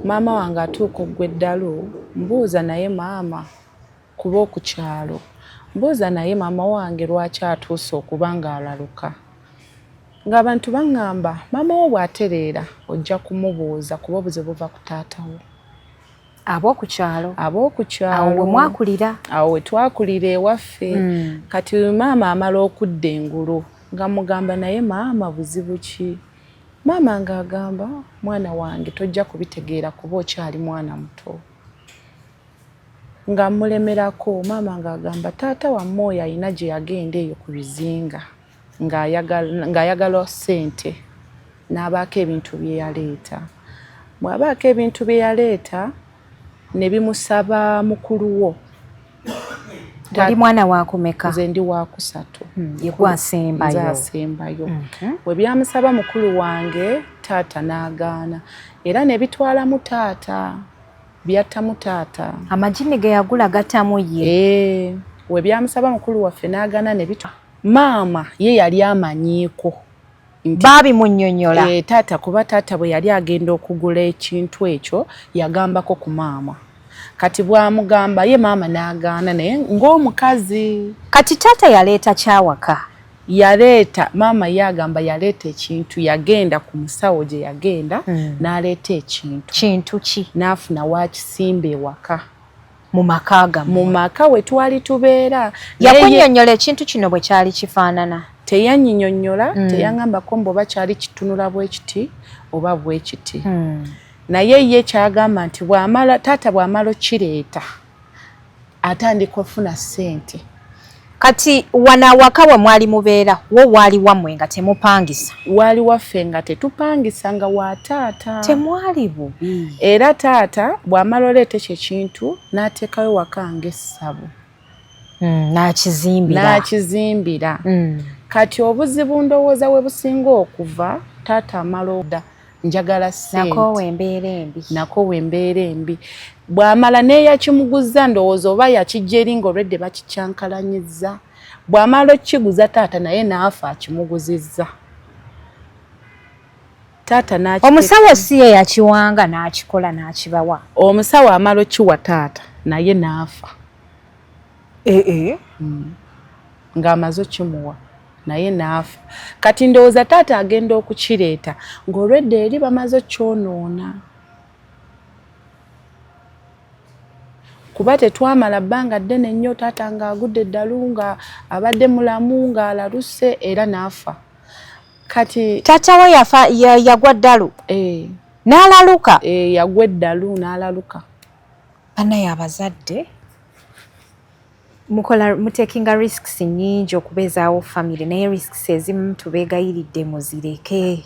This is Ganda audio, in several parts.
Maama wange atuuka ogw'eddalu mbuuza naye maama kuba okukyalo mbuuza naye maama wange lwaki atuuse okuba ng'alaluka ng'abantu baŋŋamba maama wo bw'atereera ojja kumubuuza kuba obuzibu buva ku taata wo. Ab'okukyalo Ab'okukyalo awo we mwakulira awo we twakulira ewaffe kati maama amala okudda engulu nga mugamba naye maama buzibu ki? Maama ng'agamba mwana wange tojja kubitegeera kuba okyali mwana muto. Nga mulemerako maama ng'agamba taata wammwe oyo alina gye yagenda eyo ku bizinga ng'ayagala ssente n'abaako ebintu bye yaleeta. Bw'abaako ebintu bye yaleeta ne bimusaba mukulu wo. Oli mwana wa kumeka? Nze ndi wa kusatu. Ye gwasembayo. Nze asembayo. Bwe byamusaba mukulu wange taata n'agaana era ne bitwala mu taata byatta mu taata. Amagini ge yagula gatamu ye. We byamusaba mukulu waffe n'agaana ne bitwala. Maama ye yali amanyiiko. Baabimunnyonnyola. Taata kuba taata bwe yali agenda okugula ekintu ekyo yagambako ku maama. Kati bwamugamba ye maama n'agaana naye ng'omukazi. Kati taata yaleeta kyawaka? Yaleeta maama yagamba yaleeta ekintu yagenda ku musawo gye yagenda n'aleeta ekintu. Kintu ki? N'afuna waakisimba ewaka. Mu maka gammwe? Mu maka we twali tubeera. Yakunnyonnyola ekintu kino bwe kyali kifaanana? Teyannyinnyonnyola, teyaŋŋambako mbu kyali kitunula bwe kiti oba bwe kiti. Naye ye kyagamba nti taata bw'amala okireeta atandika ofuna ssente. Kati wana awaka we mwali mubeera wo waali wammwe nga temupangisa? Waali waffe nga tetupangisa nga wa taata. Temwali bubi. Era taata bw'amala oleeta ekyo ekintu n'ateekayo waka ng'essabo. N'akizimbira. Kati obuzibu ndowooza we businga okuva taata amala odda njagala ssente. Nako wembeera embi. Bw'amala n'eyakimuguzza ndowooza oba yakijja eri ng'olwedde bakikyankalanyizza. Bw'amala okukiguza taata naye n'afa akimuguzizza. Omusawo si ye yakiwanga n'akikola n'akibawa? Omusawo amala okkiwa taata naye n'afa. Ng'amaze okkimuwa naye n'afa. Kati ndowooza taata agenda okukireeta ng'olwedde eri bamaze okyonoona. Kuba tetwamala bbanga ddene nnyo taata ng'agudde eddalu nga abadde mulamu ng'alaluse era n'afa. Kati taata we yagwa ddalu? N'alaluka? Yagwa eddalu n'alaluka. Bannaye abazadde mutekinga risks nnyingi okubeezaawo family naye risks ezimu tubeegayiridde muzireke.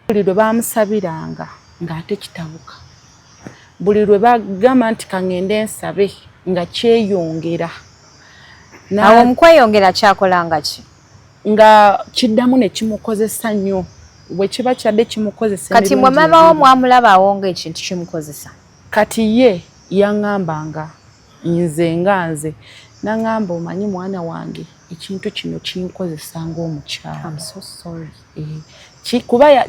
Buli lwe baamusabiranga ng'ate kitabuka. Buli lwe bagamba nti kaŋŋende nsabe nga kyeyongera. Awo mu kweyongera kyakolanga ki? Nga kiddamu ne kimukozesa nnyo. Bwe kiba kyadde kimukozesa. Kati mwe maama wo mwamulabawo ng'ekintu kimukozesa? Kati ye yaŋŋambanga nze nga nze n'aŋŋamba omanyi mwana wange ekintu kino kinkozesa ng'omukyala. I'm so sorry. Kuba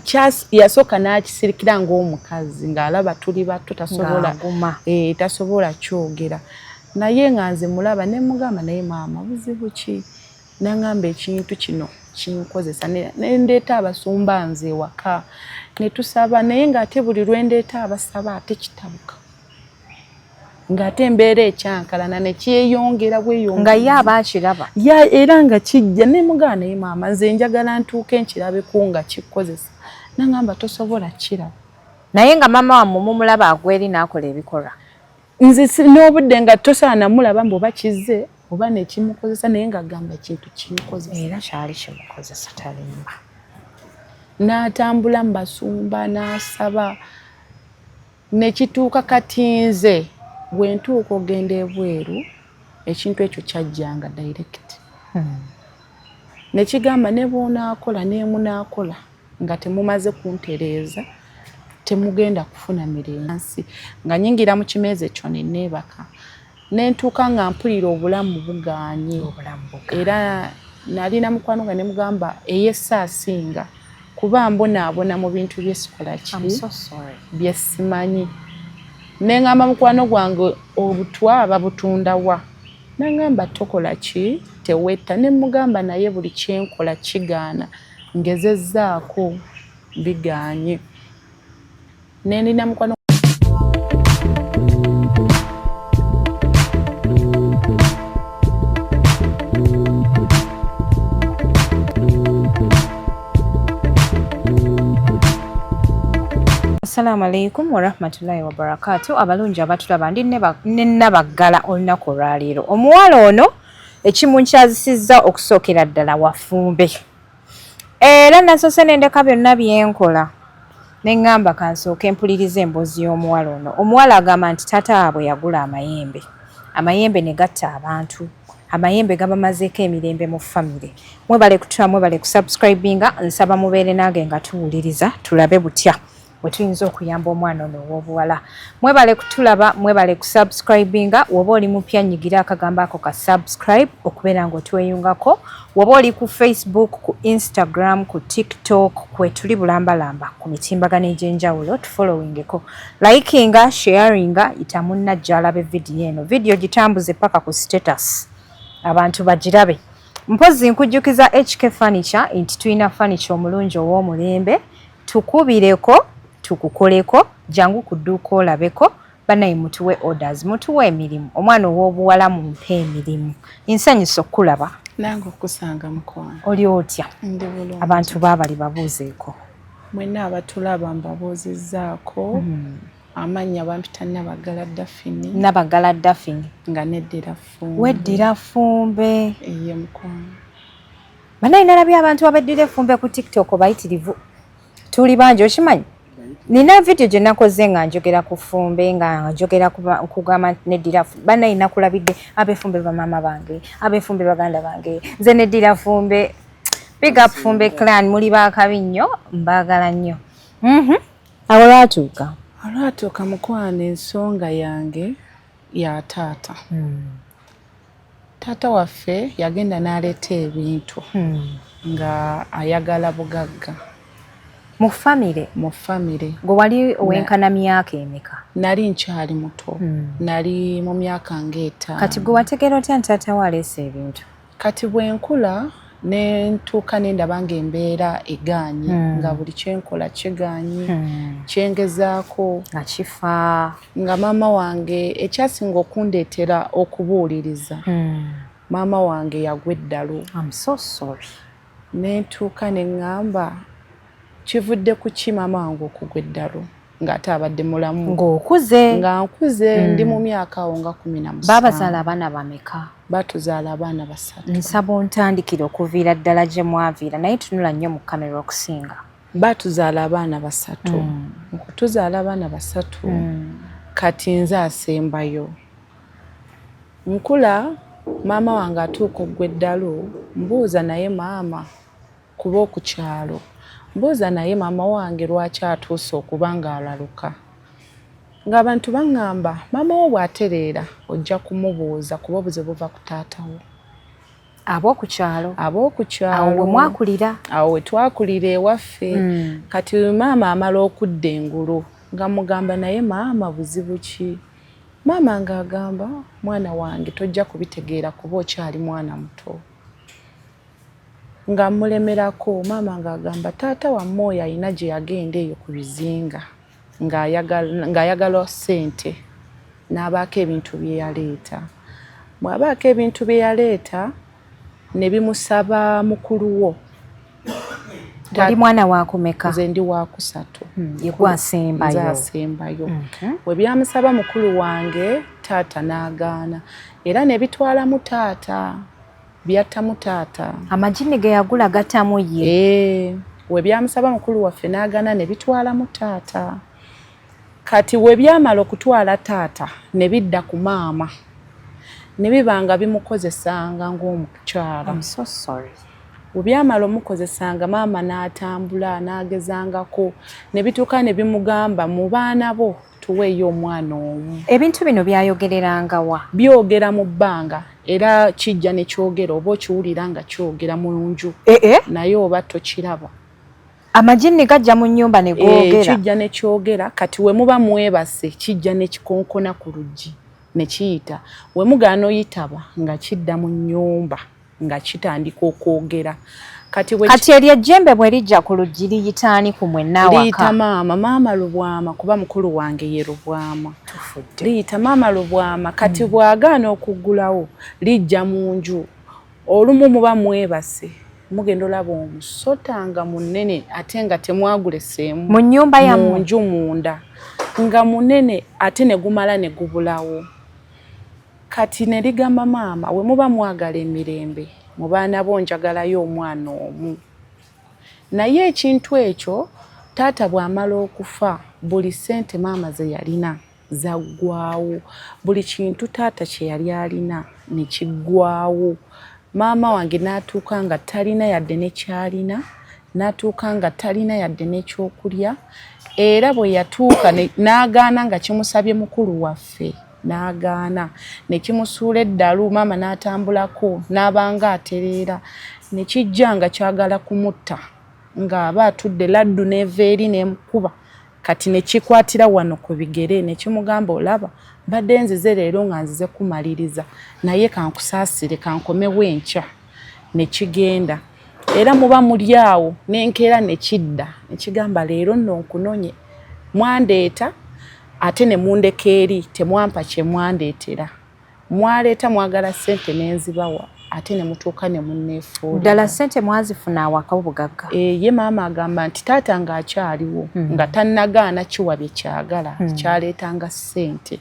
yasooka n'akisirikira ng'omukazi ng'alaba tuli bato tasobola kyogera. Naye nga nze mulaba ne mugamba naye maama buzibu ki? N'aŋŋamba ekintu kino kinkozesa ne ndeeta abasumba nze ewaka ne tusaba naye ng'ate buli lwe ndeeta abasaba ate kitabuka. Ng'ate embeera ekyankalana ne kyeyongera bweyongera. Nga ye aba akiraba? Era nga kijja ne mugamba naye maama nze njagala ntuuke nkirabeko nga kikozesa. N'aŋŋamba tosobola kiraba. Naye nga maama wammwe mumulaba agweri n'akola ebikolwa? Nze n'obudde nga tosaana mulaba mbu oba kizze oba ne kimukozesa naye ng'agamba ekintu kimukozesa. Era kyali kimukozesa talimba. N'atambula mu basumba n'asaba ne kituuka kati nze bwe ntuuka ogenda ebweru ekintu ekyo kyajjanga direct. Ne kigamba ne bw'onaakola n'emunaakola nga temumaze kuntereeza temugenda kufuna mirembe. Nga nyingira mu kimeezi ekyo ne neebaka. Ne ntuuka nga mpulira obulamu bugaanye. Era nalina mukwano nga ne mugamba ey'essaasinga kuba mbonaabona mu bintu byesikola ki byesimanyi neŋŋamba mukwano gwange obutwa babutunda wa naŋŋamba tokola ki tewetta ne mugamba naye buli kyenkola kigaana ngezezzaako bigaanye nendina mukwano Assalamu alaikum wa rahmatullahi wa barakatuh. Abalungi abatulaba ndi Nabaggala olunaku olwaleero. Omuwala ono ekimunkyazisizza okusookera ddala wafumbe. Era nasoose nendeka byonna byenkola. Neŋŋamba kansooke mpulirize emboozi y'omuwala ono. Omuwala agamba nti taata waabwe yagula amayembe. Amayembe ne gatta abantu. Amayembe gabamazeeko emirembe mu famire. Mwebale kutula, mwebale kusubscribinga, nsaba mubeere nange nga tuwuliriza tulabe butya wetuyinza okuyamba omwana ono ow'obuwala. Mwebale kutulaba, mwebale kusubscribinga, woba oli mupya nyigira akagambo ako ka subscribe okubeera ng'otweyungako. Woba oli ku Facebook, ku Instagram, ku TikTok, kwetuli bulambalamba ku mitimbagano egy'enjawulo tufollowingeko. Likinga, sharinga, yita munnajja alabe vidiyo eno. Vidiyo gitambuze paka ku status. Abantu bagirabe. Mpozi nkujjukiza HK Furniture nti tulina furniture omulungi ow'omulembe. Tukubireko, tukukoleko, jangu ku dduuka olabeko, banaye mutuwe orders, mutuwe emirimu. Omwana ow'obuwala mumpe emirimu. Nsanyusa okkulaba. Nange okusanga mukwano. Oli otya? Ndi bulungi. Abantu baabali babuuzeeko. Mwenna abatulaba mbabuuzizzaako. Amannya bampita Nabaggala Daphine. Nabaggala Daphine. Nga neddira Fumbe. Weddira Fumbe. Eye mukwano. Banaye nalabye abantu abeddira Fumbe ku TikTok bayitirivu. Tuli bangi okimanyi? Nina video gye nakoze nga njogera ku Fumbe nga njogera kugamba neddira banaye nakulabidde abefumbe bamama bange, abefumbe baganda bange, nze neddira Fumbe. Big up Fumbe clan, muli baakabi nnyo, mbaagala nnyo. Awo lwatuuka. Olwatuuka mukwano ensonga yange ya taata. Taata waffe yagenda n'aleeta ebintu nga ayagala bugagga. Mu famire? Mu famire. Gwe wali owenkana myaka emeka? Nali nkyali muto. Nali mu myaka ng'etaano. Kati gwe wategeera otya nti taata we aleese ebintu? Kati bwe nkula ne ntuuka ne ndaba ng'embeera egaanye nga buli kyenkola kigaanye kyengezaako nga kifa nga maama wange ekyasinga okundeetera okubuuliriza maama wange yagwa eddalo. I'm so sorry. Ne ntuuka ne ŋŋamba kivudde ku ki maama wange okugwa eddalo ng'ate abadde mulamu ng'okuze nga nkuze ndi mu myaka awo nga 17. Baabazaala abaana bameka? Batuzaala abaana 3. Nsaba ontandikire okuviira ddala gye mwaviira naye tunula nnyo mu kamera okusinga. Batuzaala abaana 3. Okutuzaala abaana 3 kati nze asembayo. Nkula maama wange atuuka oggwa eddalo mbuuza naye maama kuba oku kyalo. Mbuuza naye maama wange lwaki atuuse okuba ng'alaluka. Ng'abantu baŋŋamba maama wo bw'atereera ojja kumubuuza kuba obuzibu buva ku taata wo. Ab'oku kyalo? Ab'oku kyalo. Awo we mwakulira? Awo we twakulira ewaffe. Kati maama amala okudda engulu nga mugamba naye maama buzibu ki? Maama ng'agamba mwana wange tojja kubitegeera kuba okyali mwana muto. Nga mulemerako maama ng'agamba taata wammwe oyo alina gye yagenda eyo ku bizinga ng'ayagala ssente n'abaako ebintu bye yaleeta. Bw'abaako ebintu bye yaleeta ne bimusaba mukulu wo. Oli mwana wa kumeka? Nze ndi wa 3. Ye gwasembayo? Nze asembayo. Bwe byamusaba mukulu wange taata n'agaana era ne bitwalamu taata. Byattamu taata. Amagini ge yagula gattamu ye? We byamusaba mukulu waffe n'agaana ne bitwalamu taata. Kati we byamala okutwala taata ne bidda ku maama. Ne bibanga bimukozesanga ng'omukyala. I'm so sorry. We byamala omukozesanga maama n'atambula n'agezangako ne bituuka ne bimugamba mu baana bo tuweeyo omwana omu. Ebintu bino byayogereranga wa? Byogera mu bbanga era kijja ne kyogera oba okiwulira nga kyogera mu nju naye oba tokiraba. amajini gajja mu nnyumba ne googera kijja ne kyogera kati we muba mwebase kijja ne kikonkona ku luggi ne kiyita we mugaana oyitaba nga kidda mu nnyumba nga kitandika okwogera kati eryo ejjembe bwe lijja ku luggi liyitaani ku mwenna waka liyita maama Lubwama kuba mukulu wange ye Lubwama liyita maama Lubwama kati bw'agaana okuggulawo lijja mu nju olumu muba mwebase mugenda olaba omusota nga munene ate nga temwaguleseemu mu nnyumba yammwe mu nju munda nga munene ate ne gumala ne gubulawo kati ne ligamba maama we muba mwagala emirembe mu baana bo njagalayo omwana omu naye ekintu ekyo taata bw'amala okufa buli ssente maama ze yalina zaggwawo buli kintu taata kye yali alina ne kiggwawo maama wange n'atuuka nga talina yadde nekyalina n'atuuka nga talina yadde n'ekyokulya era bwe yatuuka n'agaana nga kimusabye mukulu waffe n'agaana ne kimusuula eddalu maama n'atambulako n'abanga atereera ne kijja nga kyagala kumutta ng'aba atudde laddu n'eva eri n'emukuba kati ne kikwatira wano ku bigere ne kimugamba olaba mbadde nzize leero nga nzize kumaliriza naye kankusaasire kankomewo enkya ne kigenda era muba muli awo n'enkeera ne kidda ne kigamba leero nno nkunonye mwandeeta ate ne mundeka eri temwampa kye mwandeetera mwaleeta mwagala ssente n'enzibawa ate ne mutuuka ne munneefuulira ddala ssente mwazifuna awaka obugagga ye maama agamba nti taata ng'akyaliwo nga tannagaana kiwa bye kyagala kyaleetanga ssente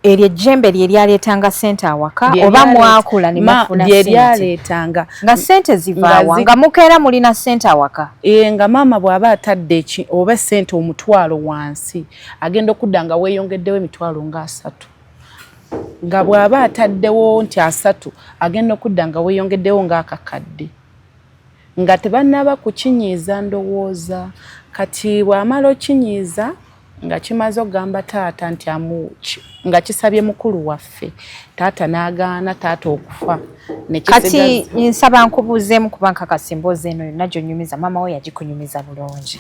eryo ejjembe lye lyaleetanga ssente awaka oba mwakula ne mufuna ssente lyaleetanga nga ssente zivaawa nga mukeera mulina ssente awaka nga maama bw'aba atadde oba ssente omutwalo wansi agenda okudda nga weeyongeddewo emitwalo nga 3 nga bw'aba ataddewo nti 3 agenda okudda nga weeyongeddewo ng'akakadde nga tebannaba kukinyiiza ndowooza kati bw'amala okinyiiza nga kimaze okugamba taata nti nga kisabye mukulu waffe taata n'agaana taata okufa kati nsaba nkubuuzeemu kuba nkakasa emboozi eno yonna gy'onyumiza maama we yagikunyumiza bulungi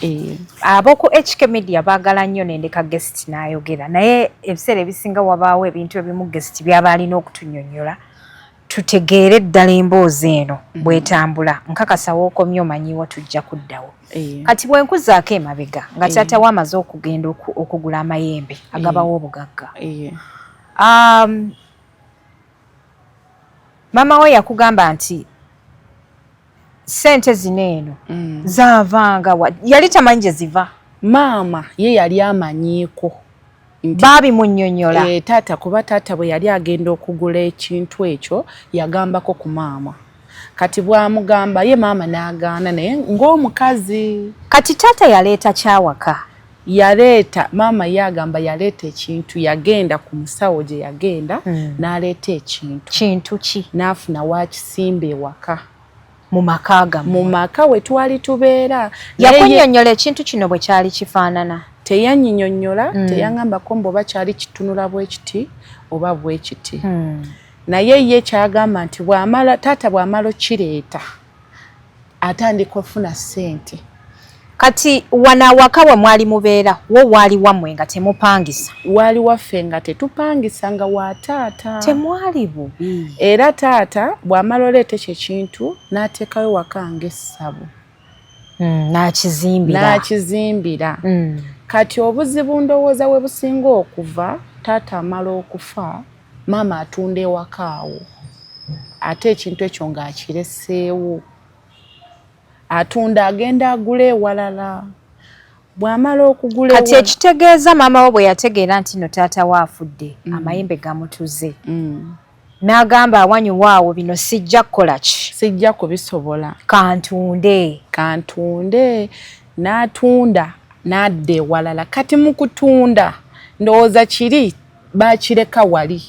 ab'oku HK Media baagala nnyo nendeka guest n'ayogera naye ebiseera ebisinga wabaawo ebintu ebimu guest byaba alina okutunnyonnyola tutegeere ddala emboozi eno bw'etambula nkakasa wookomye omanyiwo tujja kuddawo kati bwe nkuzaako emabega nga taata we amaze okugenda okugula amayembe agabawo obugagga maama we yakugamba nti ssente zino eno zaavanga yali tamanyi gye ziva maama ye yali amanyiiko baabimunnyonnyola taata kuba taata bwe yali agenda okugula ekintu ekyo yagambako ku maama kati bw'amugamba ye maama n'agaana naye ng'omukazi kati taata yaleeta kyawaka yaleeta maama yagamba yaleeta ekintu yagenda ku musawo gye yagenda n'aleeta kintu ki n'afuna waakisimba ewaka mu maka gammwe mu maka we twali tubeera yakunnyonnyola ekintu kino bwe kyali kifaanana teyannyinnyonnyola teyaŋŋambako mbu kyali kitunula bwe kiti oba bwe kiti naye ye kyagamba nti taata bw'amala okireeta atandika ofuna ssente kati wana awaka we mwali mubeera wo waali wammwe nga temupangisa waali waffe nga tetupangisa nga wa taata temwali bubi era taata bw'amala oleeta ekyo ekintu n'ateekayo waka ng'essabu n'akizimbira kati obuzibu ndowooza we businga okuva taata amala okufa maama atunda ewaka awo ate ekintu ekyo ng'akireseewo atunda agenda agula ewalala bw'amala okugula kati ekitegeeza maama we bwe yategeera nti no taata we afudde amayembe gamutuze n'agamba awanyuwa awo bino sijja kukola ki sijja kubisobola kantunde n'atunda n'adda ewalala kati mu kutunda ndowooza kiri baakireka wali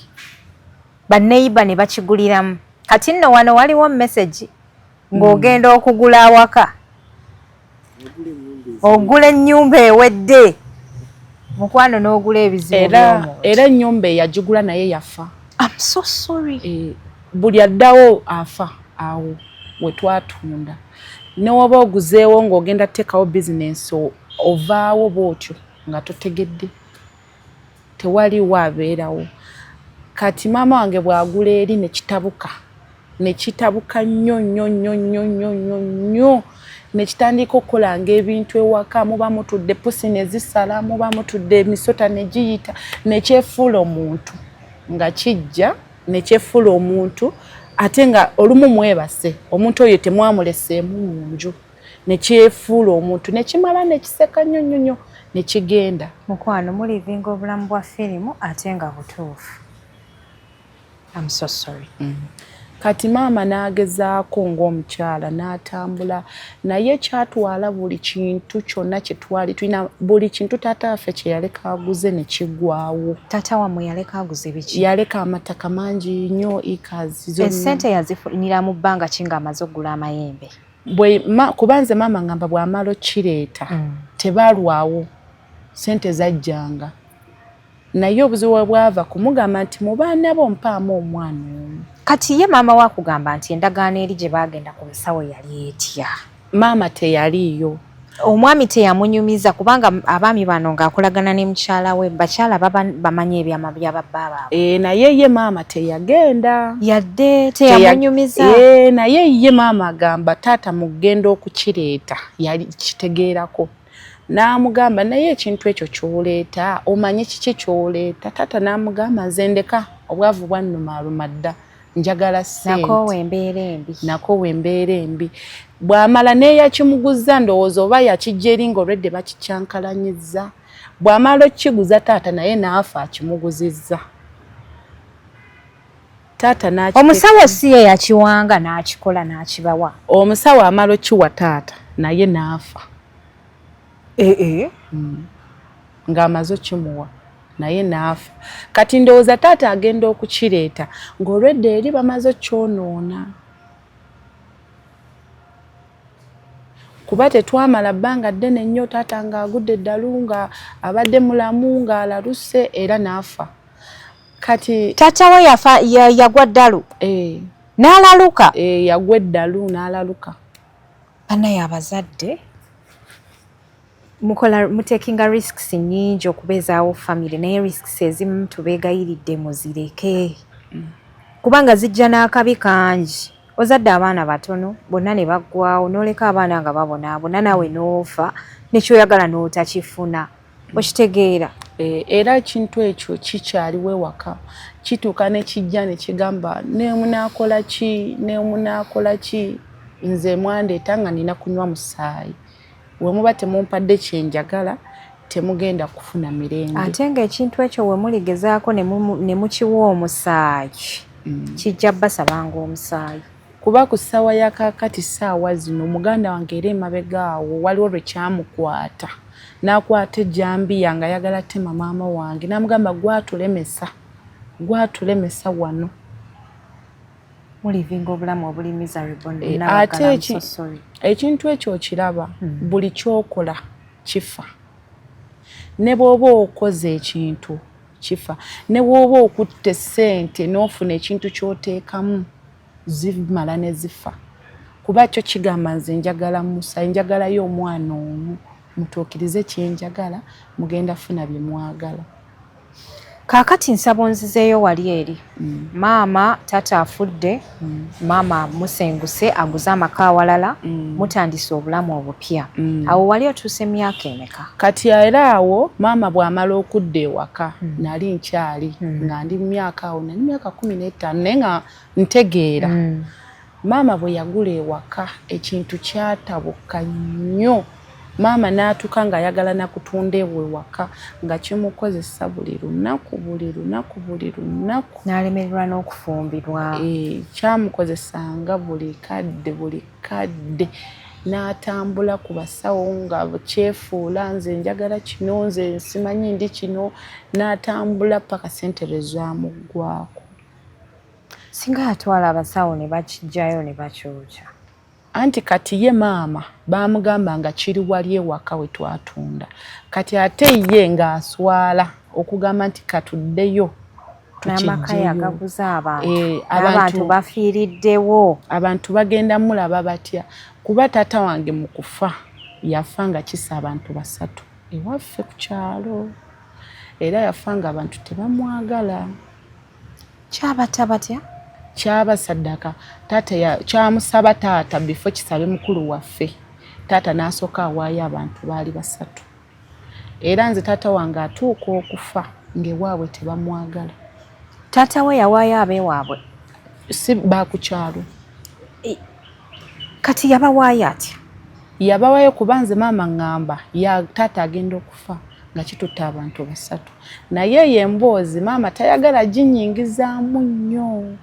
banneyiba ne bakiguliramu kati nno wano waliwo message ng'ogenda okugula awaka ogula ennyumba ewedde mukwano n'ogula ebizibu by'omuntu era ennyumba eyagigula naye yafa I'm so sorry buli addawo afa awo we twatunda newoba oguzeewo ng'ogenda teekawo bizinensi ovaawo bw'otyo nga totegedde tewaliwo abeerawo. Kati maama wange bw'agula eri ne kitabuka nnyo ne kitandika okukolanga ebintu ewaka, muba mutudde pusi ne zisala, muba mutudde emisota ne giyita, ne kyefuula omuntu nga kijja ne kyefuula omuntu ate nga olumu mwebase omuntu oyo temwamuleseemu mu nju ne kyefuula omuntu ne kimala ne kiseka nnyo ne kigenda. Mukwano mulivinga obulamu bwa firimu ate nga butuufu. I'm so sorry. Kati maama n'agezaako ng'omukyala n'atambula naye kyatwala buli kintu kyonna kye twali tulina, buli kintu taata waffe kye yaleka aguze ne kiggwaawo. Taata wammwe yaleka aguze biki? Yaleka amataka mangi nnyo, ikazi zonna. Essente yazifunira mu bbanga ki ng'amaze oggula amayembe? Kubanze maama ngamba bw'amala okkireeta tebaalwawo, ssente zajjanga. Naye obuzibu bwava kumugamba nti mu baana bo mpaamu omwana omu. Kati ye maama wakugamba nti endagaano eri gye baagenda ku musawo yali etya? Maama teyaliiyo. Omwami teyamunyumiza kubanga abaami bano ng'akolagana ne mukyala we, bakyala bamanyi ebyama bya babba baabwe. Naye ye maama teyagenda. Yadde teyamunyumiza. Naye ye maama agamba taata mu kugenda okukireeta yali kitegeerako. N'amugamba naye ekintu ekyo ky'oleeta omanyi kiki ky'oleeta? Taata n'amugamba nze ndeka obwavu bwannuma aluma dda, njagala ssente. Nakoowa embeera embi. Bw'amala n'eyakimuguza ndowooza oba yakijja eri ng'olwedde bakikyankalanyizza. Bw'amala okukiguza taata naye n'afa akimuguzizza. Omusawo si ye yakiwanga n'akikola n'akibawa. Omusawo amala okkiwa taata naye n'afa. Ng'amaze okkimuwa naye n'afa. Kati ndowooza taata agenda okukireeta ng'olwedde eri bamaze okyonoona. Kuba tetwamala bbanga ddene nnyo taata ng'agudde eddalu nga abadde mulamu ng'alaluse era n'afa. Kati taata we yagwa ddalu n'alaluka? Yagwa eddalu n'alaluka. Bannaye abazadde mutekinga risks nnyingi okubeezaawo family, naye risks ezimu tubeegayiridde muzireke kubanga zijja n'akabi kangi. Ozadde abaana batono bonna ne baggwawo n'oleka abaana nga babonaabona nawe n'ofa nekyoyagala n'otakifuna. Okitegeera? Era ekintu ekyo kikyaliwo ewaka, kituuka ne kijja ne kigamba neemunaakola ki nze mwandeeta nga nina kunywa musaayi. We muba temumpadde kyenjagala temugenda kufuna mirembe. Ate ng'ekintu ekyo we muligezaako ne mukiwa omusaayi kijja basabanga omusaayi. Kuba ku ssaawa ya kaakati ssaawa zino muganda wange era emabega awo waliwo lwe kyamukwata. N'akwata ejjambiya nga ayagala tema maama wange n'amugamba gwatulemesa wano. Mulivinga obulamu obuli miserable. Ate ekintu ekyo okiraba buli kyokola kifa. Ne bw'oba okoze ekintu kifa. Ne bw'oba okutte ssente n'ofuna ekintu ky'oteekamu zimala ne zifa. Kuba kyo kigamba nze njagala musaayi, njagalayo omwana omu mutuukirize kyenjagala mugenda funa bye mwagala. Kaakati nsaba onzizeeyo wali eri. Maama taata afudde, maama musenguse aguze amaka awalala, mutandise obulamu obupya. Awo wali otuuse myaka emeka? Kati era awo maama bw'amala okudda ewaka nali nkyali nga ndi myaka awo nali myaka 15 naye nga ntegeera. Maama bwe yagula ewaka ekintu kyatabuka nnyo. Maama n'atuuka ng'ayagala na kutunda ewaka nga kimukozesa buli lunaku. N'alemererwa n'okufumbirwa. Kyamukozesanga buli kadde. N'atambula ku basawo nga kyefuula nze njagala kino, nze simanyi ndi kino. N'atambula paka ssente lwe zaamuggwaako. Singa yatwala abasawo ne bakijjayo ne bakyokya. Anti kati ye maama baamugamba nga kiri wali ewaka we twatunda. Kati ate ye ng'aswala okugamba nti katuddeyo n'amaka yagaguza abantu bafiiriddewo. Abantu bagenda mulaba batya. kuba taata wange mu kufa yafa nga kisa abantu basatu ewaffe ku kyalo era yafa nga abantu tebamwagala. Kyabata batya? Kyabasaddaka taata kyamusaba taata before kisabe mukulu waffe taata n'asooka awaayo abantu baali basatu era nze taata wange atuuka okufa ng'ewaabwe tebamwagala. Taata we yawaayo abeewaabwe? Si baakukyalo. Kati yabawaayo atya? Yabawaayo kuba nze maama ŋŋamba taata agenda okufa nga kitutte abantu basatu naye ye emboozi maama tayagala ginyingizaamu nnyo.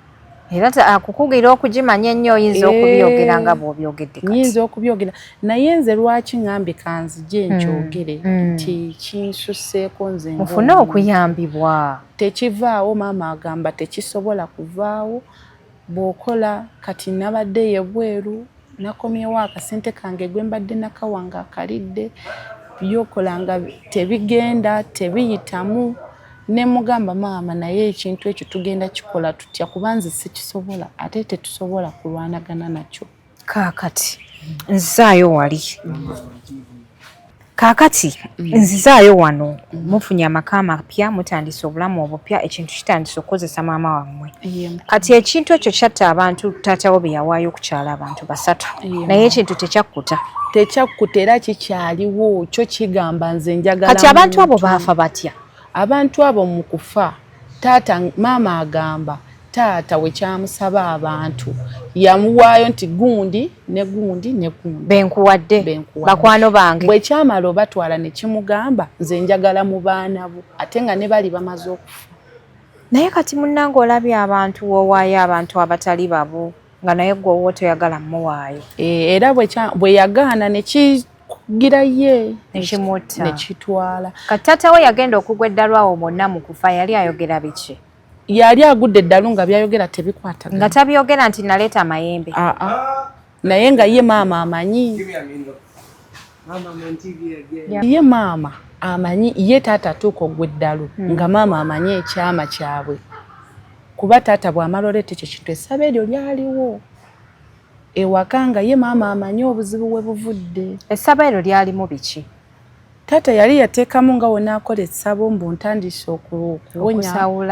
Era akukugira okugimanya ennyo oyinza okubyogera nga bw'obyogedde kati. Nyinza okubyogera naye nze lwaki ŋŋambye kanzije nkyogere nti kinsuseeko nze mufune okuyambibwa. Tekivaawo maama agamba tekisobola kuvaawo bw'okola kati nabadde yebweru nakomyewo akasente kange gwe mbadde nakawanga akalidde byokola nga tebigenda tebiyitamu. Ne mugamba maama naye ekintu ekyo tugenda kikola tutya kuba nze sikisobola ate tetusobola kulwanagana nakyo. Kaakati nzizaayo wali. Kaakati nzizaayo wano mufunye amaka mapya mutandise obulamu obupya ekintu kitandise okukozesa maama wammwe. Kati ekintu ekyo kyatta abantu taatawo bye yawaayo kukyala abantu basatu naye ekintu tekyakkuta. Tekyakkuta era kikyaliwo kyo kigamba nze njagala. Kati abantu abo baafa batya? Abantu abo mu kufa taata maama agamba taata we kyamusaba abantu yamuwaayo nti gundi ne gundi ne gundi benkuwadde bakwano bange. Bwe kyamala obatwala ne kimugamba nze njagala mu baana bo ate nga ne bali bamaze okufa. Naye kati munnange olabye abantu woowaayo abantu abatali babo nga naye gwe owo toyagala muwaayo. Era bwe yagaana ne kigira ye nekimutta ne kitwala. Kati taata we yagenda okugwa eddalwawo mwonna mu kufa yali ayogera biki? Yali agudde eddalu nga byayogera tebikwatagana. Nga tabyogera nti naleeta mayembe. Naye nga ye maama amanyi. Ye maama amanyi ye taata atuuka ogwa eddalu nga maama amanyi ekyama kyabwe kuba taata bw'amala oleeta ekyo kintu essaba eryo lyaliwo ewaka nga ye maama amanyi obuzibu we buvudde. Essaba eryo lyalimu biki? Taata yali yateekamu nga wonna akola essabo mbu ntandise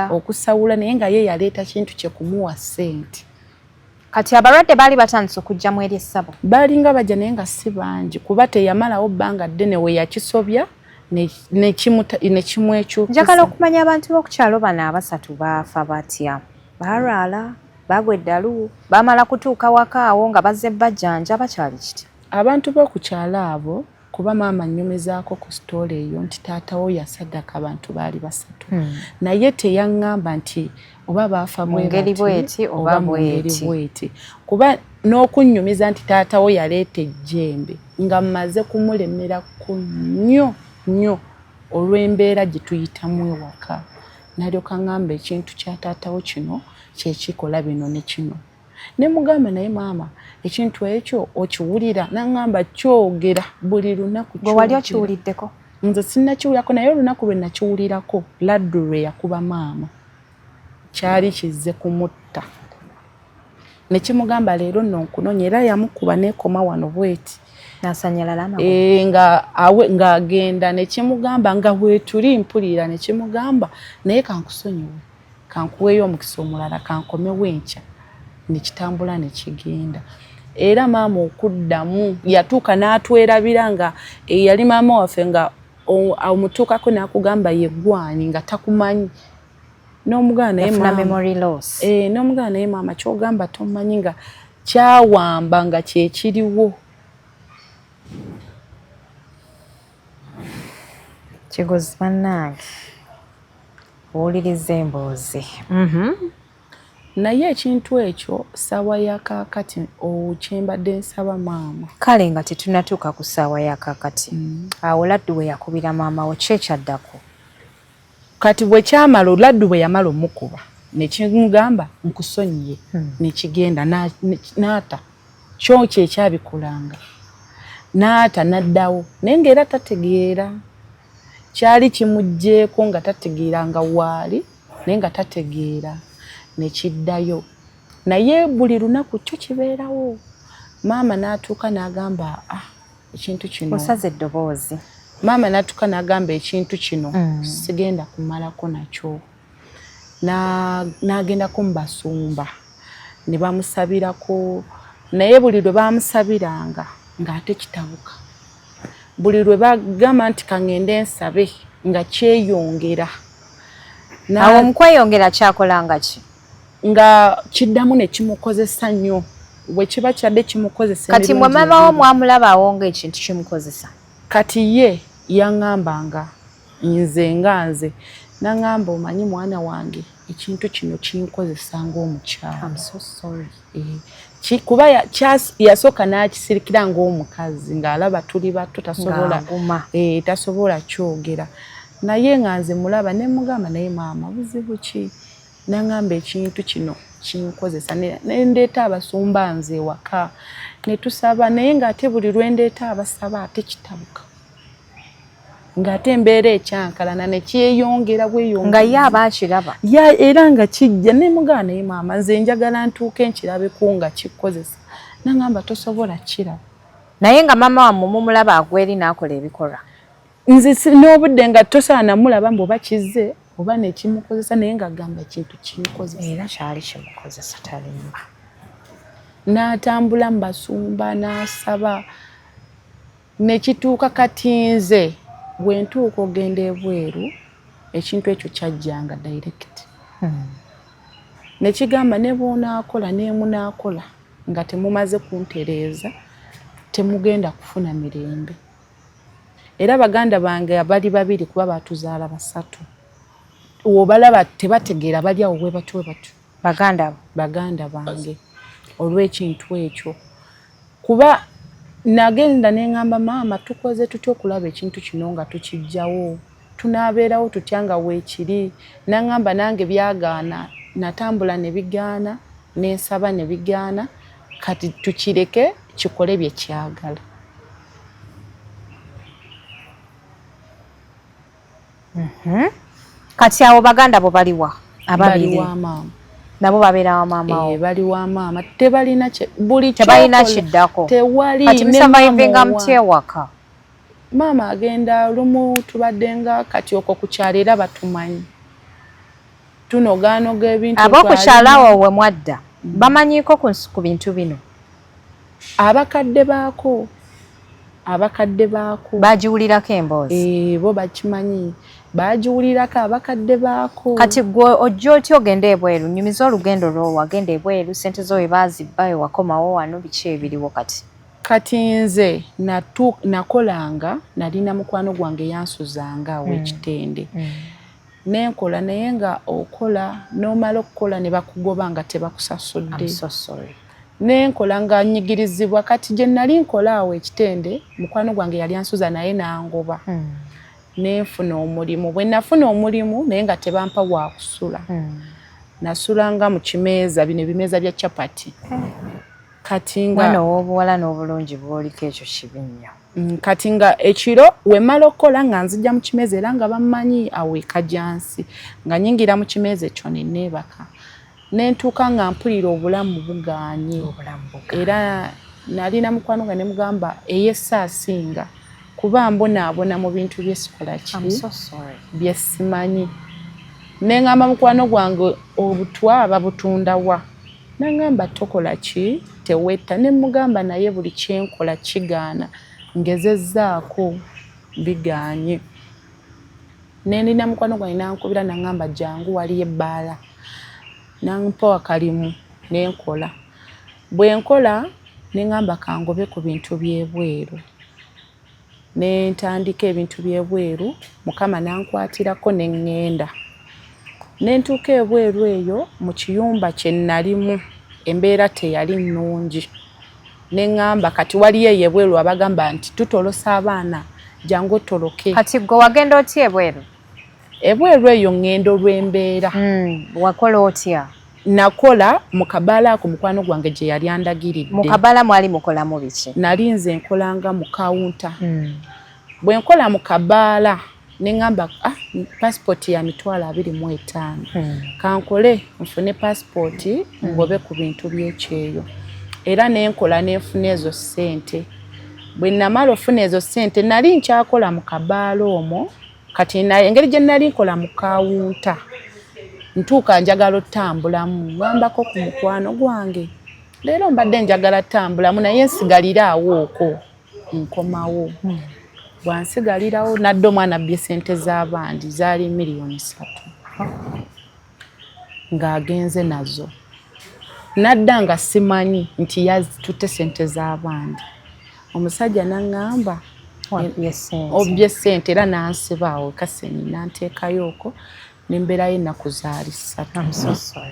okusawula naye nga ye yaleeta kintu kye kumuwa ssente. Kati abalwadde baali batandise okujja mu eri essabo? Baalinga bajja naye nga si bangi kuba teyamalawo bbanga ddene we yakisobya ne kimwekyukisa. Njagala okumanya abantu b'okukyalo bano abasatu baafa batya? Baalwala, bagwa eddalu, baamala kutuuka waka awo nga bazze bajjanja bakyali kiti? Abantu b'okukyalo abo kuba maama nnyumizaako ku sitoola eyo nti taatawo yasaddaka abantu baali basatu naye teyaŋŋamba nti oba baafa mu ngeri bweti oba bweti kuba n'okunnyumiza nti taatawo yaleeta ejjembe nga mmaze kumulemerako nnyo olw'embeera gye tuyitamu ewaka n'alyoka ŋŋamba ekintu kya taatawo kino kye kikola bino ne kino. Ne mugamba naye maama ekintu ekyo okiwulira? N'aŋŋamba kyogera buli lunaku. Gwe wali okiwuliddeko? Nze sinnakiwulirako naye olunaku lwe nakiwulirako laddu lwe yakuba maama kyali kizze kumutta. Ne kimugamba leero nno nkunonya era yamukuba n'ekoma wano bweti. N'asanyalala ng'agenda ne kimugamba nga bwetuli mpulira ne kimugamba naye kankusonyiwe kankuweeyo omukisa omulala kankomewo enkya. Ne kitambula ne kigenda. Era maama okuddamu yatuuka n'atwerabira nga yali maama waffe nga omutuukako n'akugamba yeggwani nga takumanyi. N'omugana naye memory loss. N'omugana naye maama ky'ogamba tomanyi nga kyawamba nga kye kiriwo. Kigozi bannange owuliriza emboozi. Naye ekintu ekyo ssaawa ya kaakati kyembadde nsaba maama. Kale nga tetunnatuuka ku ssaawa ya kaakati awo laddu bwe yakubira maama wo ki ekyaddako? Kati bwe kyamala laddu bwe yamala omukuba ne kimugamba nkusonyiye ne kigenda n'ata kyo kye kyabikulanga n'ata n'addawo naye ng'era tategeera kyali kimugjeeko nga tategeera nga waali naye nga tategeera ne kiddayo naye buli lunaku kyo kibeerawo maama n'atuuka n'agamba ekintu kino osaze eddoboozi. Maama n'atuuka n'agamba ekintu kino sigenda kumalako nakyo. N'agendako mu basumba ne bamusabirako, naye buli lwe baamusabiranga ng'ate kitabuka. Buli lwe bagamba nti kaŋŋende nsabe nga kyeyongera. Awo mu kweyongera kyakolanga ki? Nga kiddamu ne kimukozesa nnyo. Bwe kiba kyadde kimukozesa. Kati mwe maamawo mwamulabawo ng'ekintu kimukozesa? Kati ye yaŋŋambanga nze nga nze n'aŋŋamba omanyi mwana wange ekintu kino kinkozesa ng'omukyala. I'm so sorry. Kuba yasooka n'akisirikira ng'omukazi ng'alaba tuli bato tasobola kyogera. Naye nga nze mulaba ne mugamba naye maama buzibu ki? N'aŋŋamba ekintu kino kinkozesa ne ndeeta abasumba nze ewaka ne tusaba, naye ng'ate buli lwe ndeeta abasaba ate kitabuka. Ng'ate embeera ekyankalana ne kyeyongera bweyongera. Nga ye aba akiraba. Era nga kijja ne mugamba naye maama nze njagala ntuuke nkirabeko nga kikozesa. N'aŋŋamba tosobola kiraba. Naye nga maama wammwe mumulaba agweri n'akola ebikolwa. Nze n'obudde nga tosaana mulaba mboba kizze oba nekimukozesa naye nga gamba ekintu kimukozesa. Era kyali kimukozesa talimba. N'atambula mu basumba n'asaba ne kituuka kati nze bwe ntuuka ogenda ebweru ekintu ekyo kyajjanga direct. Ne kigamba ne bw'onaakola ne munaakola nga temumaze kuntereeza temugenda kufuna mirembe. Era baganda bange abali babiri kuba batuzaala basatu. Obalaba tebategeera bali awo bwe batyo. Baganda bange olw'ekintu ekyo. Kuba nagenda ne ngamba maama tukoze tutya okulaba ekintu kino nga tukijjawo. Tunaabeerawo tutya nga weekiri. N'aŋŋamba nange byagaana. Natambula ne bigaana, n'ensaba ne bigaana. Kati tukireke kikole bye kyagala. Kati awo baganda bo baliwa? Ababiri. Bali wa maama. Nabo babeera wa maama. Bali wa maama. Tebalina buli tebalina kiddako. Tewali. Kati musabayivenga mutyewaka. Maama agenda lumu tubaddenga kati okwo ku kyalo era batumanyi. Tunogaanoga ebintu. Ab'oku kyalo awo we mwadda bamanyiiko ku bintu bino? Abakadde baako. Bagiwulirako emboozi? Bo bakimanyi. Bagiwulirako abakadde baako. Kati gwe ojja otya ogenda ebweru? Nyumiza olugendo lwo wagenda ebweru, ssente zo ebazibba wakomawo wano biki ebiriwo kati? Kati nze nakolanga nalina mukwano gwange yansuzanga awo ekitende. Nenkola naye nga okola n'omala okukola ne bakugoba nga tebakusasudde. I'm so sorry. Nenkola nga nyigirizibwa kati gye nali nkola awo ekitende mukwano gwange yali ansuza naye n'angoba. Nenfuna omulimu. Bwe nafuna omulimu naye nga tebampa wa kusula. Nasulanga mu kimeeza bino ebimeeza bya chapati. Kati nga mwana w'obuwala n'obulungi bw'oliko ekyo kibi nnyo. Kati nga ekiro we mala okukola nga nzijja mu kimeeza era nga bamanyi awo ekajansi nga nyingira mu kimeeza ekyo ne neebaka. Nentuuka nga mpulira obulamu bugaanye. Era nalina mukwano nga ne mugamba eyessaasinga kuba mbonaabona mu bintu byesikola ki bye simanyi. Ne ngamba mukwano gwange obutwa babutunda wa? Nangamba tokola ki tewetta. Ne mugamba naye buli kyenkola kigaana ngezezzaako bigaanye. Ne nina mukwano gwange nankubira nangamba jangu waliyo ebbaala. Nampa wakalimu nenkola. Bwe nkola ne ngamba kangobe ku bintu by'ebweru. Ne ntandika ebintu by'ebweru Mukama nankwatirako ne ŋŋenda. Ne ntuuka ebweru eyo mu kiyumba kye nalimu embeera teyali nnungi. Ne ŋŋamba kati waliyo ebweru abagamba nti tutolosa abaana jangu toloke. Kati gwe wagenda otya ebweru? Ebweru eyo ŋŋendo lw'embeera. Wakola otya? Nakola mu kabaala ako mukwano gwange gye yali andagiridde. Mu kabaala mwali mukolamu biki? Nali nze nkolanga mu kawunta. Bwe nkola mu kabaala ne ngamba passport ya $25. Kankole nfune passport ngobe ku bintu by'ekyeyo. era nenkola nenfuna ezo ssente. Bwe namala ofuna ezo ssente nali nkyakola mu kabaalo omwo kati engeri gye nali nkola mu kawunta ntuuka njagala otambulamu ngambako ku mukwano gwange leero mbadde njagala tambulamu naye nsigalira awo okwo nkomawo. Bwansigalirawo nadde omwana abbye ssente z'abandi zaali $3,000,000 ng'agenze nazo. Nadda nga simanyi nti yazitutte ssente z'abandi. Omusajja n'aŋŋamba obbye ssente era n'ansibaawo kaseni n'anteekayo okwo ne mbeerayo ennaku zaali 3.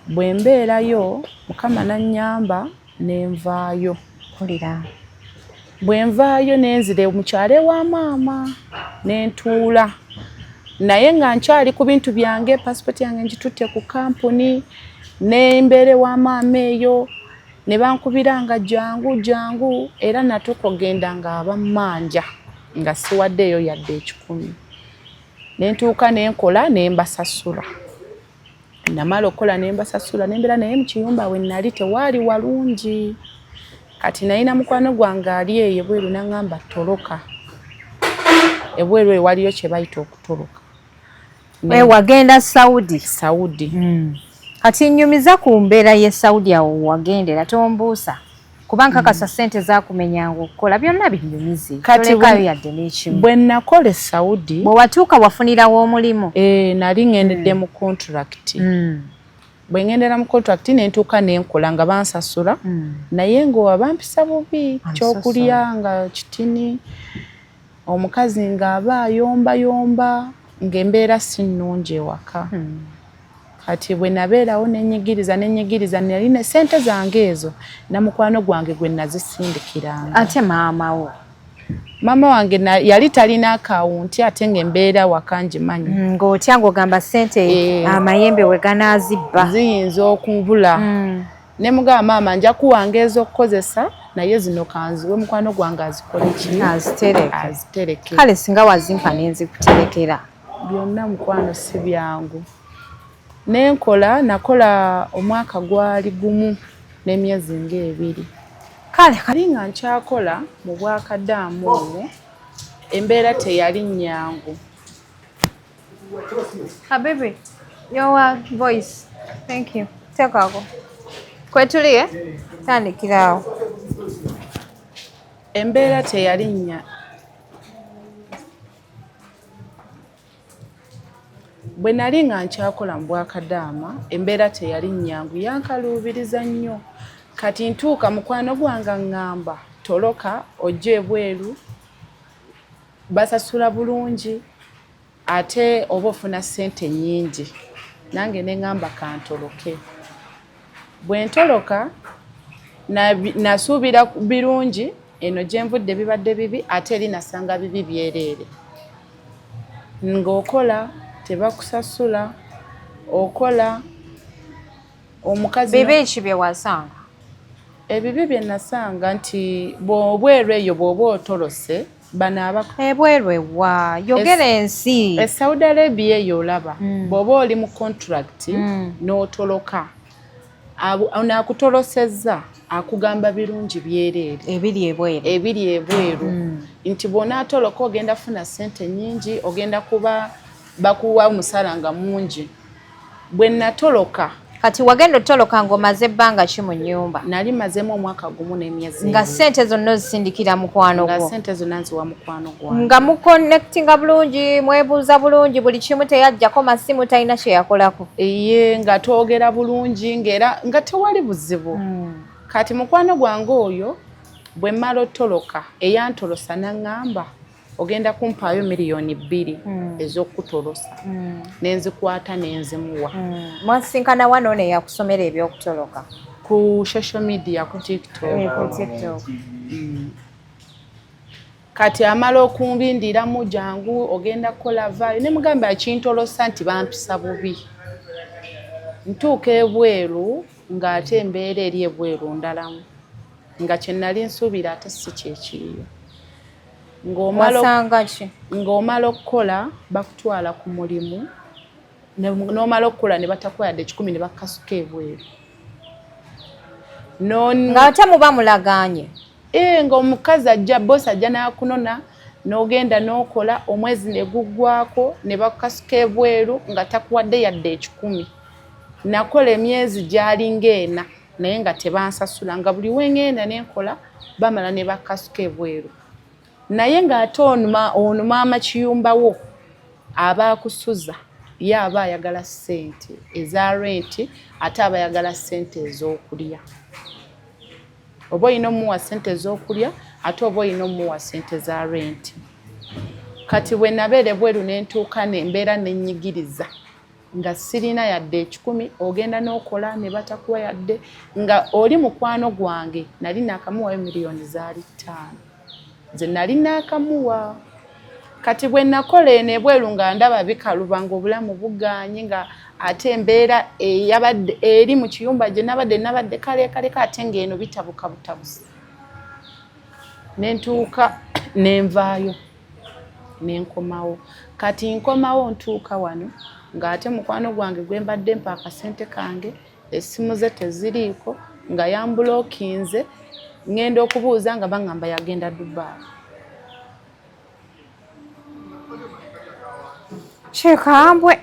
Bwe mbeerayo Mukama n'annyamba ne nvaayo. Bwe nvaayo ne nzira mu kyalo ewa maama ne ntuula naye nga nkyali ku bintu byange pasipoti yange ngitutte ku kampuni ne mbeera ewa maama eyo ne bankubiranga jangu era natuuka ogenda nga abammanja nga siwaddeeyo yadde 10. Ne ntuuka ne nkola ne mbasasula. Namala okukola ne mbasasula ne mbeera naye mu kiyumba we nnali tewaali walungi. Kati nalina mukwano gwange ali eyo ebweru n'aŋŋamba toloka. Ebweru ewaliyo kye bayita okutoloka. Wagenda Saudi? Saudi. Kati nnyumiza ku mbeera ye Saudi awo wagendera tombuusa kubanga kakasa ssente zaakumenyanga okukola byonna binyumize. Tolekayo yadde n'ekimu. Bwe nakola Saudi bwe watuuka wafunirawo omulimu? Nali ŋŋendedde mu contract. Bwe ŋŋendera mu contract ne ntuuka ne nkola nga bansasula naye ng'owa bampisa bubi kyokulya nga kitini omukazi ng'aba ayombayomba ng'embeera si nnungi ewaka. Kati bwe nabeerawo nenyigiriza nali ne ssente zange ezo na mukwano gwange gwe nazisindikiranga. Ate maama wo? Maama wange yali talina akawunti ate ng'embeera waka ngimanyi. Ng'otya ng'ogamba ssente amayembe we ganaazibba ziyinza okubula. Ne mugamba maama nja kuwangeeza okukozesa naye zino kanziwe mukwano gwange azikole ki? Azitereke. Kale singa wazimpa ne nzikuterekera. Byonna mukwano si byangu. Nakola omwaka gwali gumu n'emyezi ng'ebiri. Kale nga nkyakola mu Bwakadaamu omwo embeera teyali nnyangu. Habibi, your voice. Thank you. Tekako. Kwetulie? Tandikirawo. Embeera teyali nnyangu. Bwe nali nga nkyakola mu Bwakadaama embeera teyali nnyangu yankaluubiriza nnyo. Kati ntuuka mukwano gwange aŋŋamba toloka ojje ebweru basasula bulungi ate oba ofuna ssente nnyingi. Nange ne ŋŋamba kantoloke. Bwe ntoloka nasuubira birungi eno gye nvudde bibadde bibi ate eri nasanga bibi byereere. Ng'okola tebakusasula okola omukazi. Bibi ki bye wasanga? Ebibi bye nasanga nti bw'obweru eyo bw'oba otolose bano ebweru ewa yogera ensi. Saudi Arabia eyo olaba bw'oba oli mu contract n'otoloka onaakutolosezza akugamba birungi byereere ebiri ebweru nti bw'onaatoloka ogenda funa ssente nnyingi ogenda kuba bakuwa omusala nga mungi. Bwe natoloka. Kati wagenda otoloka ng'omaze ebbanga ki mu nnyumba? Nali mazemu omwaka gumu n'emyezi. Nga ssente zonna ozisindikira mukwano gwo? Nga ssente zonna nziwa mukwano gwange. Nga muconnectinga bulungi mwebuuza bulungi buli kimu teyaggyako masimu talina kye yakolako? Ye nga twogera bulungi nga tewali buzibu. Kati mukwano gwange oyo bwe mmala otoloka eyantolosa n'aŋŋamba ogenda kumpaayo $2,000,000 ez'okutolosa. Nenzikwata nenzimuwa. Mwasinkana wa n'ono eyakusomera ebyokutoloka? Ku social media ku TikTok. Kati amala okumbindiramu jangu ogenda kukola vaayo ne mugamba akintolosa nti bampisa bubi. Ntuuka ebweru ng'ate embeera eri ebweru ndalamu nga kye nali nsuubira ate si kyekiriyo. Ng'omala okukola bakutwala ku mulimu n'omala okukola ne batakuwa yadde 10 ne bakasuka ebweru. nga ate muba mulaganye ng'omukazi ajja bosi ajja n'akunona n'ogenda n'okola omwezi ne guggwako ne bakasuka ebweru nga takuwadde yadde 10 nakola emyezi gyalinga 4 naye nga tebansasula nga buli wengenda nenkola bamala ne bakasuka ebweru naye ng'ate ono maama kiyumbawo aba akusuza ye aba ayagala ssente eza renti ate aba ayagala ssente ez'okulya oba olina omuwa ssente ez'okulya ate oba olina omuwa ssente za renti kati bwe nabeera ebweru ne ntuuka nembeera nennyigiriza nga sirina yadde 10 ogenda n'okola ne batakuwa yadde nga oli mukwano gwange nali naakamuwayo miliyoni zaali 5 nze nali naakamuwa kati bwe nakola eno ebweru nga ndaba bikaluba ng'obulamu buganye nga ate embeera eyabadde eri mu kiyumba gye nabadde kalekaleka ate ng'eno bitabuka butabuzi ne ntuuka nenvaayo nenkomawo kati nkomawo ntuuka wano ng'ate mukwano gwange gwe mbadde mpa akasente kange essimu ze teziriiko nga yambulookinze ngenda okubuuza nga baŋŋamba yagenda Dubai. Kikambwe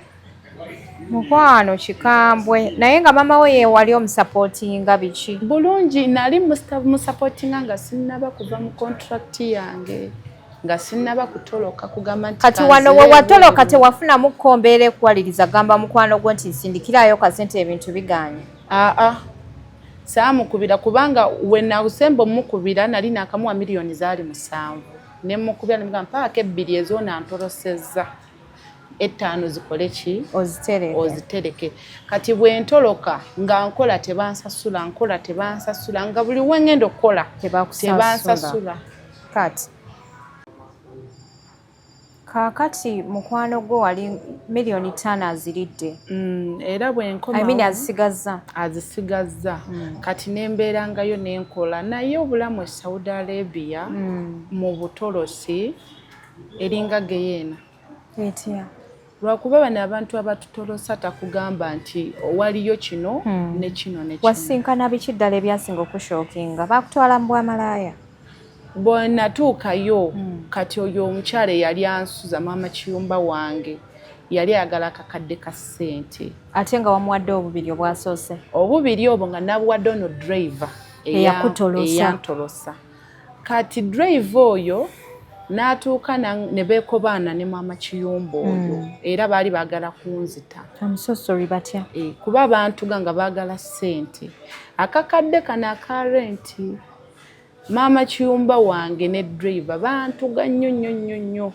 mukwano kikambwe naye nga mama we yewali omusapootinga biki bulungi nali musapootinga nga sinnaba kuva mu contract yange nga sinnaba kutoloka kugamba nti kati wano we watoloka tewafunamu kkombeera ekwaliriza gamba mukwano gwo nti nsindikirayo kasente ebintu biganye saamukubira kubanga we nakusemba omukubira nali naakamuwa miliyoni zaali 7 ne mukubira nemugamba mpaako 2 ezo nantolosezza 5 zikole ki ozitereke kati bwe ntoloka nga nkola tebansasula nga buli wengenda okukola tebansasula kati kakati mukwano gwo wali miliyoni 5 aziridde era bwe nkomawo azisigazza kati nembeerangayo nenkola naye obulamu e Saudi Arabia mu butolosi eringa geyeena etya lwakuba bano abantu abatutolosa takugamba nti waliyo kino ne kino ne kino wasinkana biki ddala ebyasinga okushookinga bakutwala mu bwamalaaya bwe natuukayo kati oyo omukyala yali ansuza maama kiyumba wange yali ayagala akakadde ka ssente ate nga wamuwadde obubiri obwasoose obubiri obwo nga nabuwadde ono driver eyantolosa kati driver oyo n'atuuka ne beekobaana ne maama kiyumba oyo era baali baagala kunzita amusosori batya kuba bantuga nga baagala ssente akakadde kano aka renti maama kiyumba wange ne driver bantuga nnyo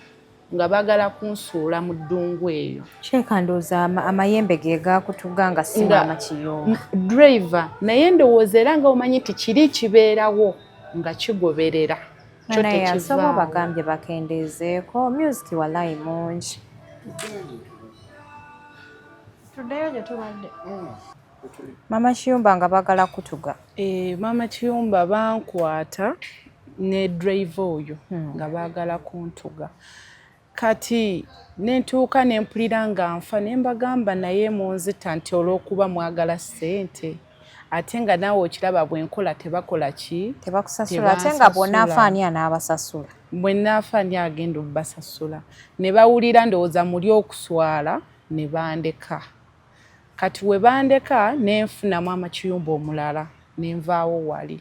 nga baagala kunsuula mu ddungu eyo kyeka ndowooza amayembe ge gaakutuga nga si maama kiyumba driver naye ndowooza era nga omanyi nti kiri kibeerawo nga kigoberera naye asaba bagambye bakendeezeeko music walayi mungi tuddeyo gye tubadde maama kiyumba nga baagala kutuga maama kiyumba bankwata ne driver oyo nga baagala kuntuga kati nentuuka nempulira nga nfa ne mbagamba naye munzita nti olw'okuba mwagala ssente ate nga naawe okiraba bwe nkola tebakola ki tebakusasula ate nga bw'onaafaani anaabasasula bwe naafaani agenda obbasasula ne bawulira ndowooza muli okuswala ne bandeka kati we bandeka nenfunamu amakiyumba omulala nenvaawo wali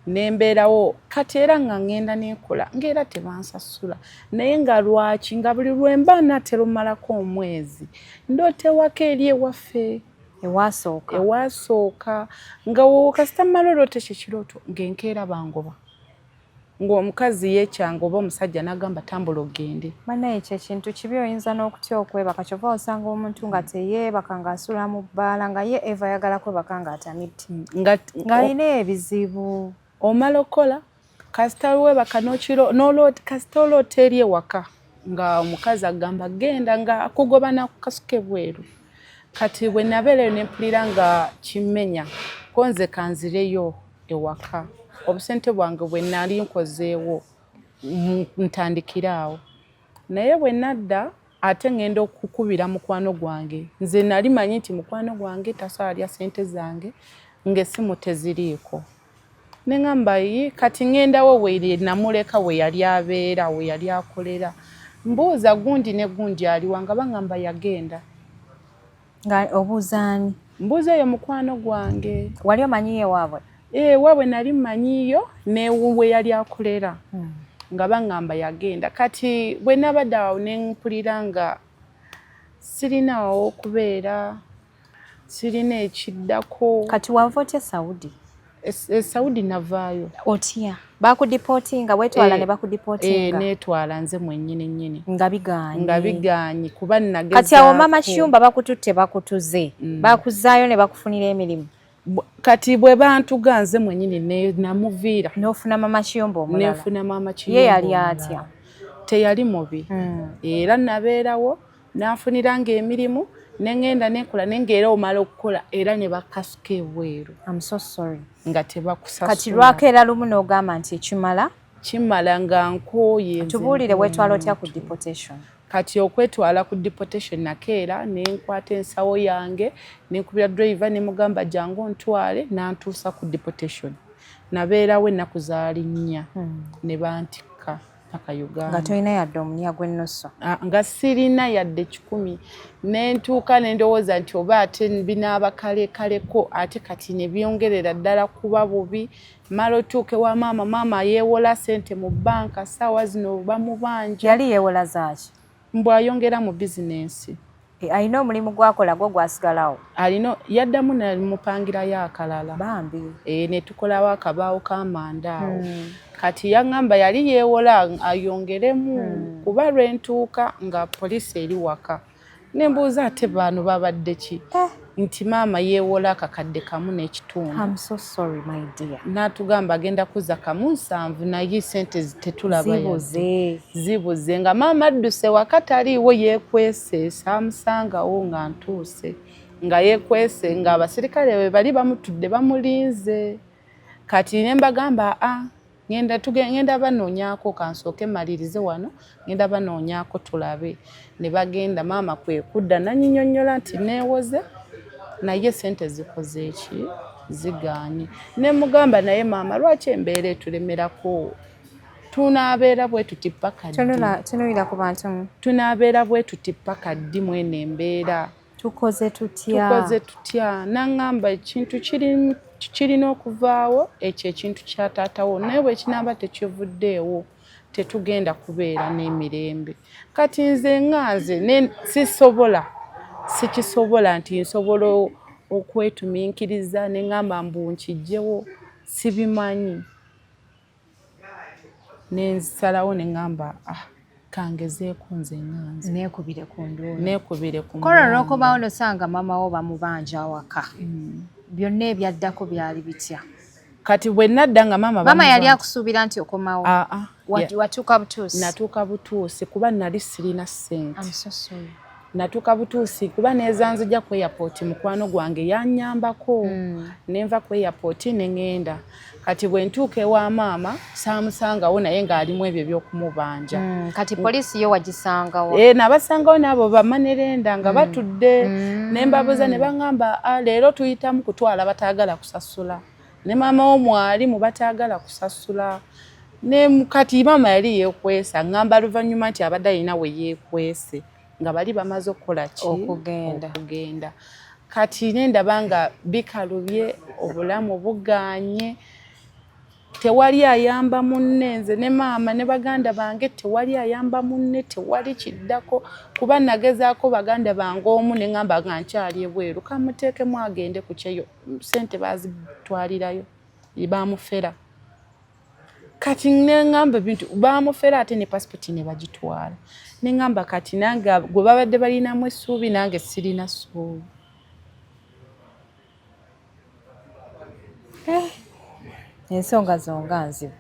nembeerawo kati era nga ngenda nenkola ngaera tebansasula naye nga lwaki nga buli lwemba natera omalako omwezi ndootewaka eri ewaffe ewasooka nga kasita malolote kyekirooto ng'enkeera bangoba ng'omukazi yeekyanga oba omusajja n'agamba tambula ogende banaye ekyo ekintu kibi oyinza n'okutya okwebaka kyova osanga omuntu nga teyeebaka ng'asula mu bbaala nga ye eva ayagala kwebaka ng'atamidde ng'alina ebizibu omala okola kasita weebaka kasita oloota eri ewaka nga omukazi agamba genda nga akugoba n'akukasuka ebweru kati bwe nabeera nempulira nga kimmenya konze kanzireyo ewaka obusente bwange bwe nali nkozeewo ntandikiraawo naye bwe nadda ate ngenda okukubira mukwano gwange nze nali manyi nti mukwano gwange tasobola lya ssente zange ng'essimu teziriiko. Ne ngamba yi kati ngendawo we namuleka we yali abeera we yali akolera. Mbuuza gundi ne gundi aliwa nga bangamba yagenda. Nga obuuzaani? Mbuuza yo mukwano gwange. Wali omanyiye waabwe? Waabwe nali mmanyiyo ne we yali akolera. Nga bangamba yagenda. Kati bwe nabadde awo ne mpulira nga sirinawo okubeera, sirina ekiddako. Kati wava otya Saudi? Saudi navaayo. Otya? Bakudipotinga wetwala ne bakudipotinga? Netwala nze mwennyini. Nga bigaanyi? Nga bigaanyi kuba nageza. Kati awo Mama Kiyumba bakututte bakutuze. Bakuzaayo ne bakufunira emirimu? Kati bwe bantuga nze mwennyini namuviira. N'ofuna Mama Kiyumba omulala? Nefuna Mama Kiyumba. Ye yali atya? Teyali mubi. Era nabeerawo nafuniranga emirimu nengenda nekola nengeera omala okukola era ne bakasuka ebweru. I'm so sorry. Nga tebakusasula. Kati lwakeera lumu n'ogamba nti ekimala? Kimala nga nkooye. Tubuulire wetwala otya ku deportation? Kati okwetwala ku deportation nakeera nenkwata ensawo yange nenkubira driver ne mugamba jangu ntwale nantuusa ku deportation. Nabeerawo ennaku zaali 4 ne bantikka paka Uganda. Nga tolina yadde omunya gw'ennusu? Nga sirina yadde 10. Nentuuka nendowooza nti oba ate binaaba kalekaleko ate kati ne byongerera ddala kuba bubi. Mala otuuke wa maama yeewola ssente mu bbanka ssaawa zino bamubanja. Yali yeewola zaaki? Mbw ayongera mu bizinensi. Alina omulimu gwakola gwo gwasigalawo? Alina yaddamu nalimupangirayo akalala. Bambi. Ne tukolawo akabaawo k'amanda awo. Kati yaŋŋamba yali yeewola ayongeremu kuba lwentuuka nga poliisi eri waka. Ne mbuuza ate bano babadde ki? Nti maama yeewola akakadde kamu n'ekitundu. I'm so sorry my dear. N'atugamba agenda kuzza kamu 7 naye ssente tetulaba. Zibuze nga maama adduse waka taliiwo yeekwese saamusangawo nga ntuuse. Nga yeekwese nga abasirikale we bali bamutudde bamulinze. Kati ne mbagamba ngenda banoonyaako kansooke malirize wano ngenda banoonyaako tulabe. Ne bagenda maama kwe kudda nanyinyonnyola nti neewoze naye ssente zikoze eki zigaanye. Ne mugamba naye maama lwaki embeera etulemerako? Tunaabeera bwe tuti paka ddi? Tunuulira ku bantu. Tunaabeera bwe tuti paka ddi mweno embeera? Tukoze tutya? Naŋŋamba ekintu kirina okuvaawo ekyo ekintu kya taatawo naye bwe kinaaba tekivuddeewo tetugenda kubeera n'emirembe. Kati nze ŋŋanze sikisobola nti nsobola okwetuminkiriza ne ŋŋamba mbu nkijjewo sibimanyi. Ne nsalawo ne ŋŋamba kangezeeko nze ŋŋanze. Neekubire ku nduulu. Neekubire ku nduulu. Kola olw'okubawo nosanga maama wo bamubanja awaka. Byonna ebyaddako byali bitya? Kati bwe nadda nga maama yali akusuubira nti okomawo? Watuuka butuusi? Natuuka butuusi kuba nali sirina ssente. I'm so sorry. Natuuka butuusi kuba nezanzija ku airport mukwano gwange yannyambako. Nenva ku airport ne ŋŋenda. Kati bwe ntuuka ewa maama saamusangawo naye ng'alimu ebyo by'okumubanja. Kati poliisi yo wagisangawo? Nabasangawo n'abo bamanerenda nga batudde. Ne mbabuuza ne baŋŋamba leero tuyitamu kutwala bataagala kusasula. Ne maama wo mwalimu bataagala kusasula. Ne kati maama yali yeekwesa ŋŋamba luvannyuma nti abadde alina we yeekwese nga bali bamaze okukola ki? Okugenda. Kati nendaba nga bikalubye obulamu bugaanye. Tewali ayamba munne nze ne maama ne baganda bange tewali ayamba munne tewali kiddako kuba nagezaako baganda bange omu ne ŋŋamba nga nkyali ebweru kamuteekemu agende ku kyeyo ssente bazitwalirayo bamufera. Kati ne ŋŋamba bintu bamufera ate ne pasipoti ne bagitwala. Ne ŋŋamba kati nange gwe babadde balinamu essuubi nange sirina ssuubi. Ensonga zonga nzibu.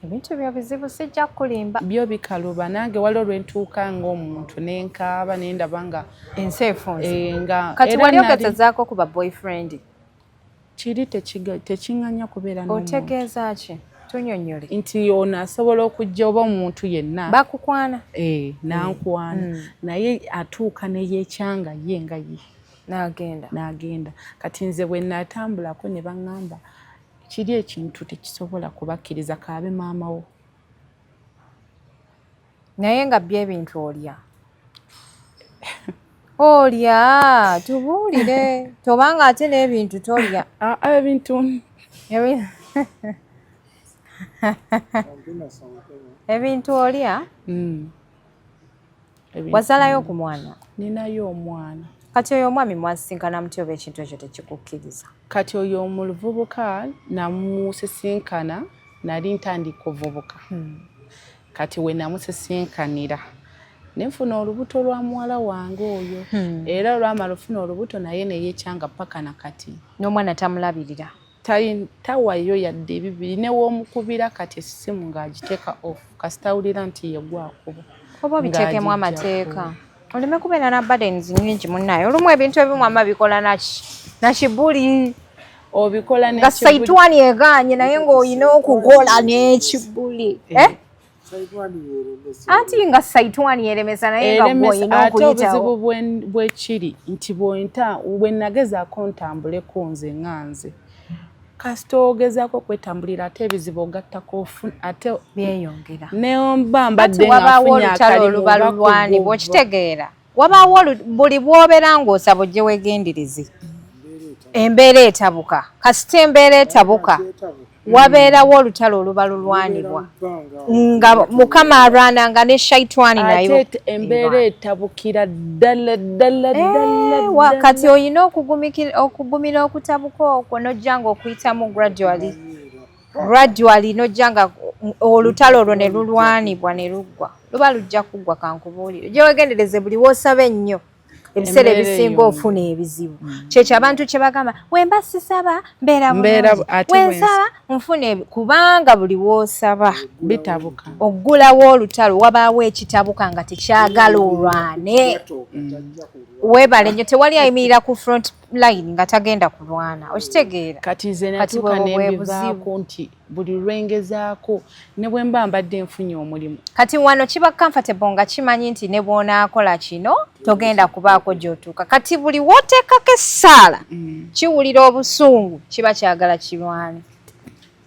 Ebintu byo bizibu sijja kulimba. Byo bikaluba nange waliwo lwentuuka ng'omuntu nenkaaba nendaba nga ensi efunze. Kati wali ogezezaako ku ba boyfriend? Kiri tekiŋŋanya kubeera n'omuntu. Otegeeza ki? Tunyonnyole. Nti ono asobola okujja oba omuntu yenna. Bakukwana? Nankwana. Naye atuuka ne yeekyanga ye nga ye. n'agenda kati nze bwe natambulako ne baŋŋamba kiri ekintu tekisobola kubakkiriza kaabe maama wo naye nga bye ebintu olya tubuulire tobanga ate n'ebintu tolya ebintu olya wazalayo ku mwana ninayo omwana kati oyo omwami mwasisinkana muti oba ekintu ekyo tekikukkiriza kati oyo omuvubuka namusisinkana nali ntandika ovubuka kati we namusisinkanira nenfuna olubuto lwa muwala wange oyo era olwamala ofuna olubuto naye neyekyanga paka nakati n'omwana tamulabirira tawayo yadde ebibiri newomukubira kati essimu ng'agiteeka off kasitawulira nti yegwakuba oba obiteekemu amateeka oleme kubeera na burdens nnyingi munnaye olumu ebintu ebimu ama bikola nakibuli obikola nga saitwani egaanye naye ng'olina okukola n'ekibuli anti nga saitwani yeremesa naye nga bw'olina okuyitawo obuzibu bwekiri nti bwe nagezaako ntambuleko nze nganze kasita ogezaako okwetambulira ate ebizibu ogattako ate byeyongera neomba mbadde wabaawo olutalo olubalulwanibwa okitegeera wabaawo buli bw'obeera ng'osaba ojje weegendereze embeera etabuka kasita embeera etabuka wabeerawo olutalo olubalulwanibwa nga mukama alwananga ne shaitwani nayo ate embeera etabukira ddala kati olina okugumira okutabuka okwo nojja nga okuyitamu gradually nojja nga olutalo olwo ne lulwanibwa ne luggwa luba lujja kuggwa kankubuulire ojja weegendereze buli woosaba ennyo ebiseera ebisinga ofuna ebizibu kyekyo abantu kye bagamba wemba sisaba mbeera bulungi wensaba nfuna kubanga buli woosaba bitabuka oggulawo olutalo wabaawo ekitabuka nga tekyagala olwane weebale nnyo tewali ayimirira ku front line nga tagenda kulwana okitegeera kati nze natuuka nembivaako nti buli lwengezaako ne bwe mba mbadde nfunye omulimu kati wano kiba comfortable nga kimanyi nti ne bw'onaakola kino togenda kubaako gy'otuuka kati buli wooteekako essaala kiwulira obusungu kiba kyagala kirwane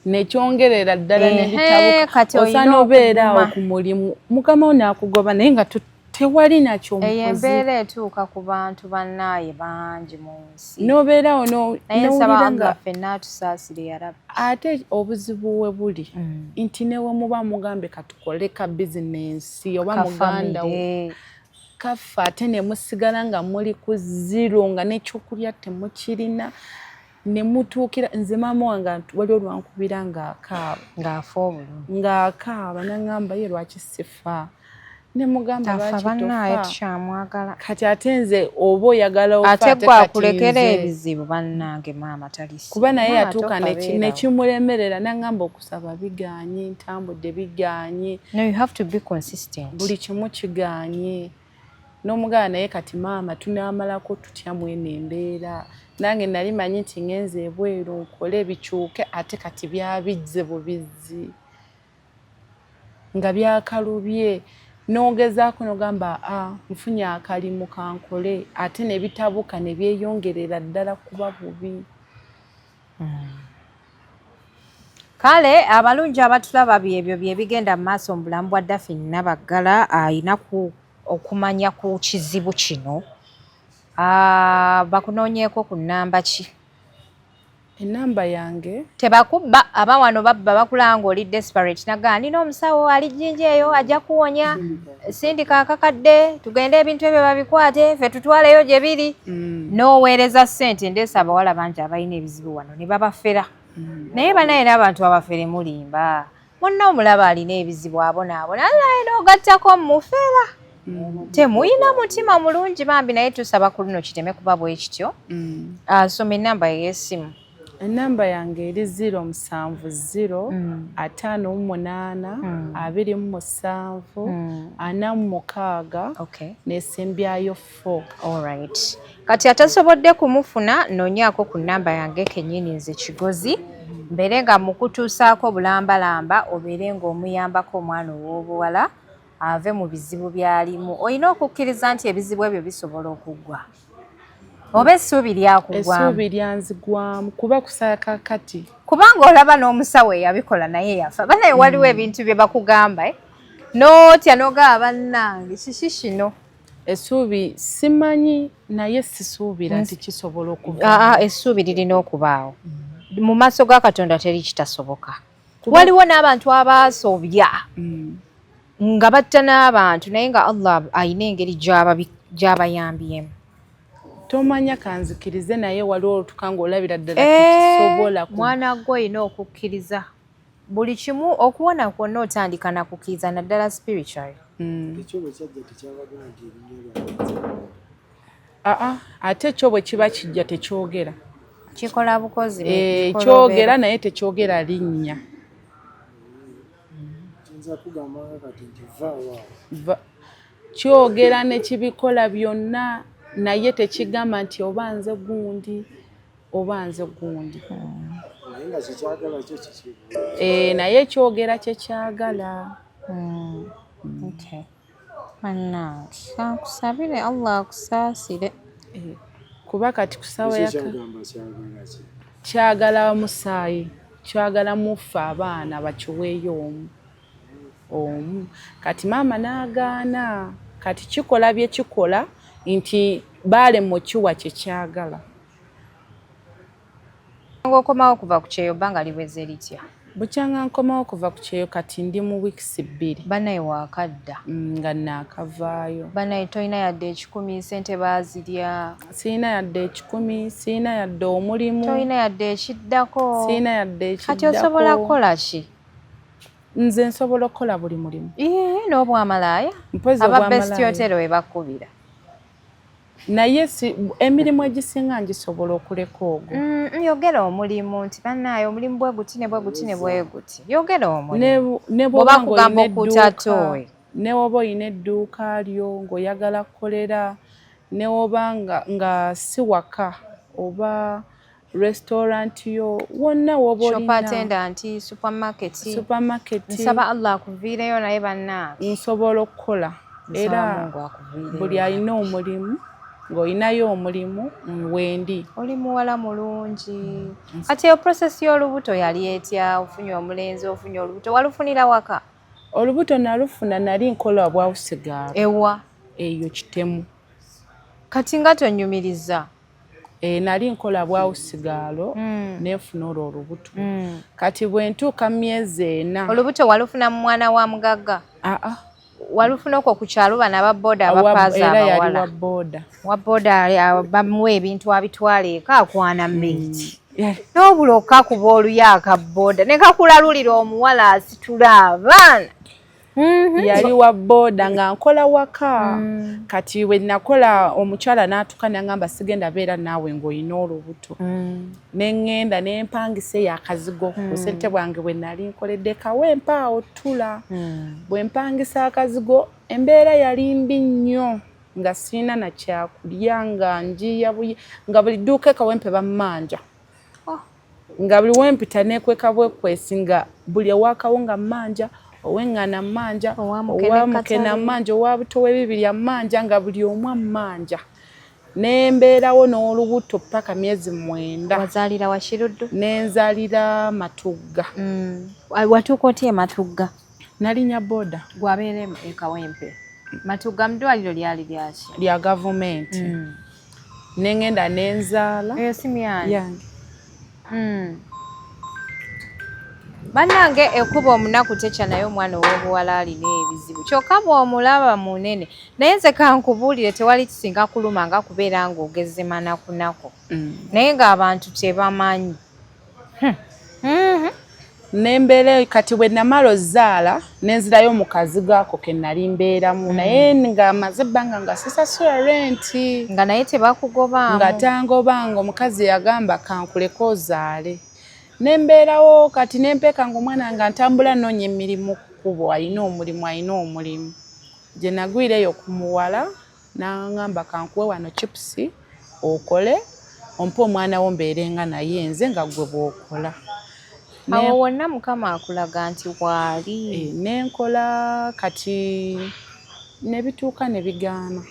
nekyongerera ddala nebitabuka osaana obeera awo ku mulimu mukama wo naakugoba naye nga tewali nakyo eyo embeera etuuka ku bantu bannaaye bangi mu nsi n'obeerawo naye nsaba nga ffenna atusaasire yarabi ate obuzibu we buli nti newe muba mugambe katukole ka bizinensi oba muganda wo kaffe ate ne musigala nga muli ku zero nga n'ekyokulya temukirina ne mutuukira nze maama wange wali olwankubira ng'akaaba n'aŋŋamba ye lwaki sifa ne mugamba lwaki kati ate nze oba oyagala ate gwakulekera ebizibu bannange maama talisi kuba naye yatuuka nekimulemerera n'aŋŋamba okusaba biganye ntambudde biganye buli kimu kiganye n'omugala naye kati maama tunaamalako tutya mweno embeera nange nali manyi nti ngenze ebweru nkole ebikyuke ate kati byabizze bubizzi nga byakalubye n'ogezaako n'ogamba nfunye akalimu kankole ate ne bitabuka ne byeyongerera ddala kuba bubi kale abalungi abatulaba byebyo bye bigenda mu maaso mu bulamu bwa Daphne Nabaggala ayina okumanya ku kizibu kino bakunoonyeeko ku nnamba ki enamba yange tebakubba aba wano babba bakulanga oli desperate nagaa nina omusawo ali jjinja eyo ajja kuwonya sindika akakadde tugende ebintu ebyo babikwate ffe tutwaleyo gye biri n'oweereza ssente ndeesa abawala bangi abalina ebizibu wano ne babafera naye banaye n'abantu abafere mulimba monna omulaba alina ebizibu abonaabona naye n'ogattako mufera temuyina mutima mulungi bambi naye tusaba ku luno kiteme kuba bwe kityo soma ennamba y'essimu enamba yange eri 070582746 nesembyayo 4 alright kati atasobodde kumufuna noonyaako ku nnamba yange kennyini nze Kigozi mbeere nga mukutuusaako bulambalamba obeere ng'omuyambako omwana ow'obuwala ave mu bizibu byalimu olina okukkiriza nti ebizibu ebyo bisobola okuggwa oba essuubi lyakugwamu essuubi lyanzigwamu kuba kusaya kakati kubanga olaba n'omusawo eyabikola naye yafa banaye waliwo ebintu bye bakugamba n'otya n'ogaba bannange kiki kino essuubi simanyi naye sisuubira nti kisobola okuva essuubi lirina okubaawo mu maaso ga Katonda teri kitasoboka waliwo n'abantu abaasobya nga batta n'abantu naye nga Allah ayina engeri gy'abayambyemu tomanya kanzikirize naye waliwo olutuka ng'olabira ddala kisobola mwana gwe olina okukkiriza buli kimu okuwona kwonna otandika na kukkiriza naddala spiritual ate ekyo bwe kiba kijja tekyogera kikola bukozi kyogera naye tekyogera linnya kyogera ne kibikola byonna naye tekigamba nti oba nze gundi oba nze gundi naye kyogera kyekyagala kusabire Allah akusaasire kuba kati kusawa kyagala musaayi kyagala mufe abaana bakiweeyo omu kati maama n'agaana kati kikola bye kikola nti baalema okiwa kyekyagala ng'okomawo kuva ku kyeyo bbanga liweze litya bukyanga nkomawo kuva ku kyeyo kati ndi mu wiikisi 2 banaye waakadda nga naakavaayo banaye tolina yadde 10 sente baazirya siina yadde 10 siina yadde omulimu tolina yadde ekiddako siina yadde ekiddako kati osobola kukola ki nze nsobola okukola buli mulimu n'obwamalaaya ababesiti otero we bakkubira naye emirimu egisinga ngisobola okuleka ogwo yogera omulimu nti bannaayo omulimu bwe guti ne bwe guti ne bwe guti yogera omulimu bw'oba kugamba okutatoowe ne woba olina edduuka lyo ng'oyagala kukolera ne woba nga si waka oba restaurant yo wonna woba olina shop attendant supermarket nsaba Allah akuviireyo naye bannange nsobola okukola era buli alina omulimu ng'olinayo omulimu wendi oli muwala mulungi ate eyo process y'olubuto yali etya ofunye omulenzi ofunye olubuto walufunira waka olubuto nalufuna nali nkola bwawusigaalo ewa eyo kitemu kati nga tonyumiriza nali nkola bwawusigaalo neefuna olwo olubuto kati bwe ntuuka myezi 4 olubuto walufuna mu mwana wa mugagga walufuna okwo ku kyalo bana ababooda abapaaza abawala wa booda bamuwa ebintu abitwala eka akwana mmeeti n'obuloka kuba oluyaka booda ne kakulalulira omuwala asitula abaana yali wa booda nga nkola waka kati we nakola omukyala n'atuka n'angamba sigenda beera naawe ng'olina olubuto neŋŋenda n'empangisa ey'akazigo ku ssente bwange bwe nali nkoledde kawempa awo ttula bwe mpangisa akazigo embeera yali mbi nnyo nga sirina na kyakulya nga njiya nga buli dduuka ekawempe bammanja nga buli wempita neekweka bwekwesi nga buli ewaakawo nga mmanja owengana mmanja owamukena mmanja owabuto w'ebibiri mmanja nga buli omu mmanja nembeerawo n'olubuto paka myezi 9 wazaalira wa Kiruddu nenzaalira Matugga watuuka otya Matugga nalinya booda gwabeere ekawempe Matugga mudwaliro lyali lyaki lya gavumenti nengenda nenzaala eyo simu yange bannange ekuba omunaku tekya naye omwana ow'obuwala alina ebizibu kyokka bw'omulaba munene naye nze kankubuulire tewali kisinga kuluma nga kubeera ng'ogeze manakunaku naye ng'abantu tebamanyi nembeera kati bwe namala ozaala nenzirayo mu kazigo ako ke nali mbeeramu naye nga maze ebbanga nga sisasula renti nga naye tebakugobanga nga tangobanga omukazi yagamba kankuleka ozaale nembeerawo kati nempeeka nga omwana nga ntambula nnoonya emirimu kubo alina omulimu gye nagwireyo ku muwala n'angamba kankuwe wano chipusi okole ompe omwana wo mbeerenga naye nze nga gwe bw'okola awo wonna mukama akulaga nti waali nenkola kati nebituuka ne bigaana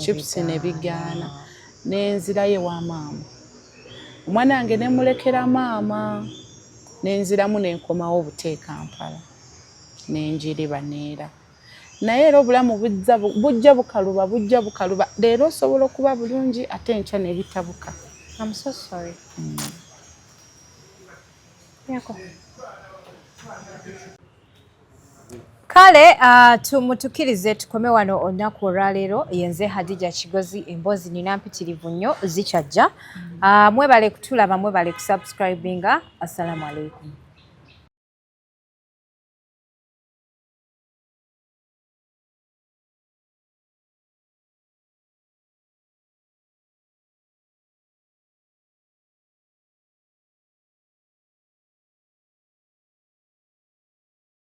chipusi ne bigaana nenzirayo wa maama omwana wange ne mulekera maama nenziramu nenkomawo obute Kampala nenjiriba neera naye era obulamu bujja bukaluba leero osobola okuba bulungi ate enkya ne bitabuka. I'm so sorry. Yako. Kale tumutukirize tukome wano olunaku olwaleero yenze Hadija Kigozi emboozi nina mpitirivu nnyo zikyajja mwebale kutulaba mwebale kusubscribinga. Assalamu alaikum.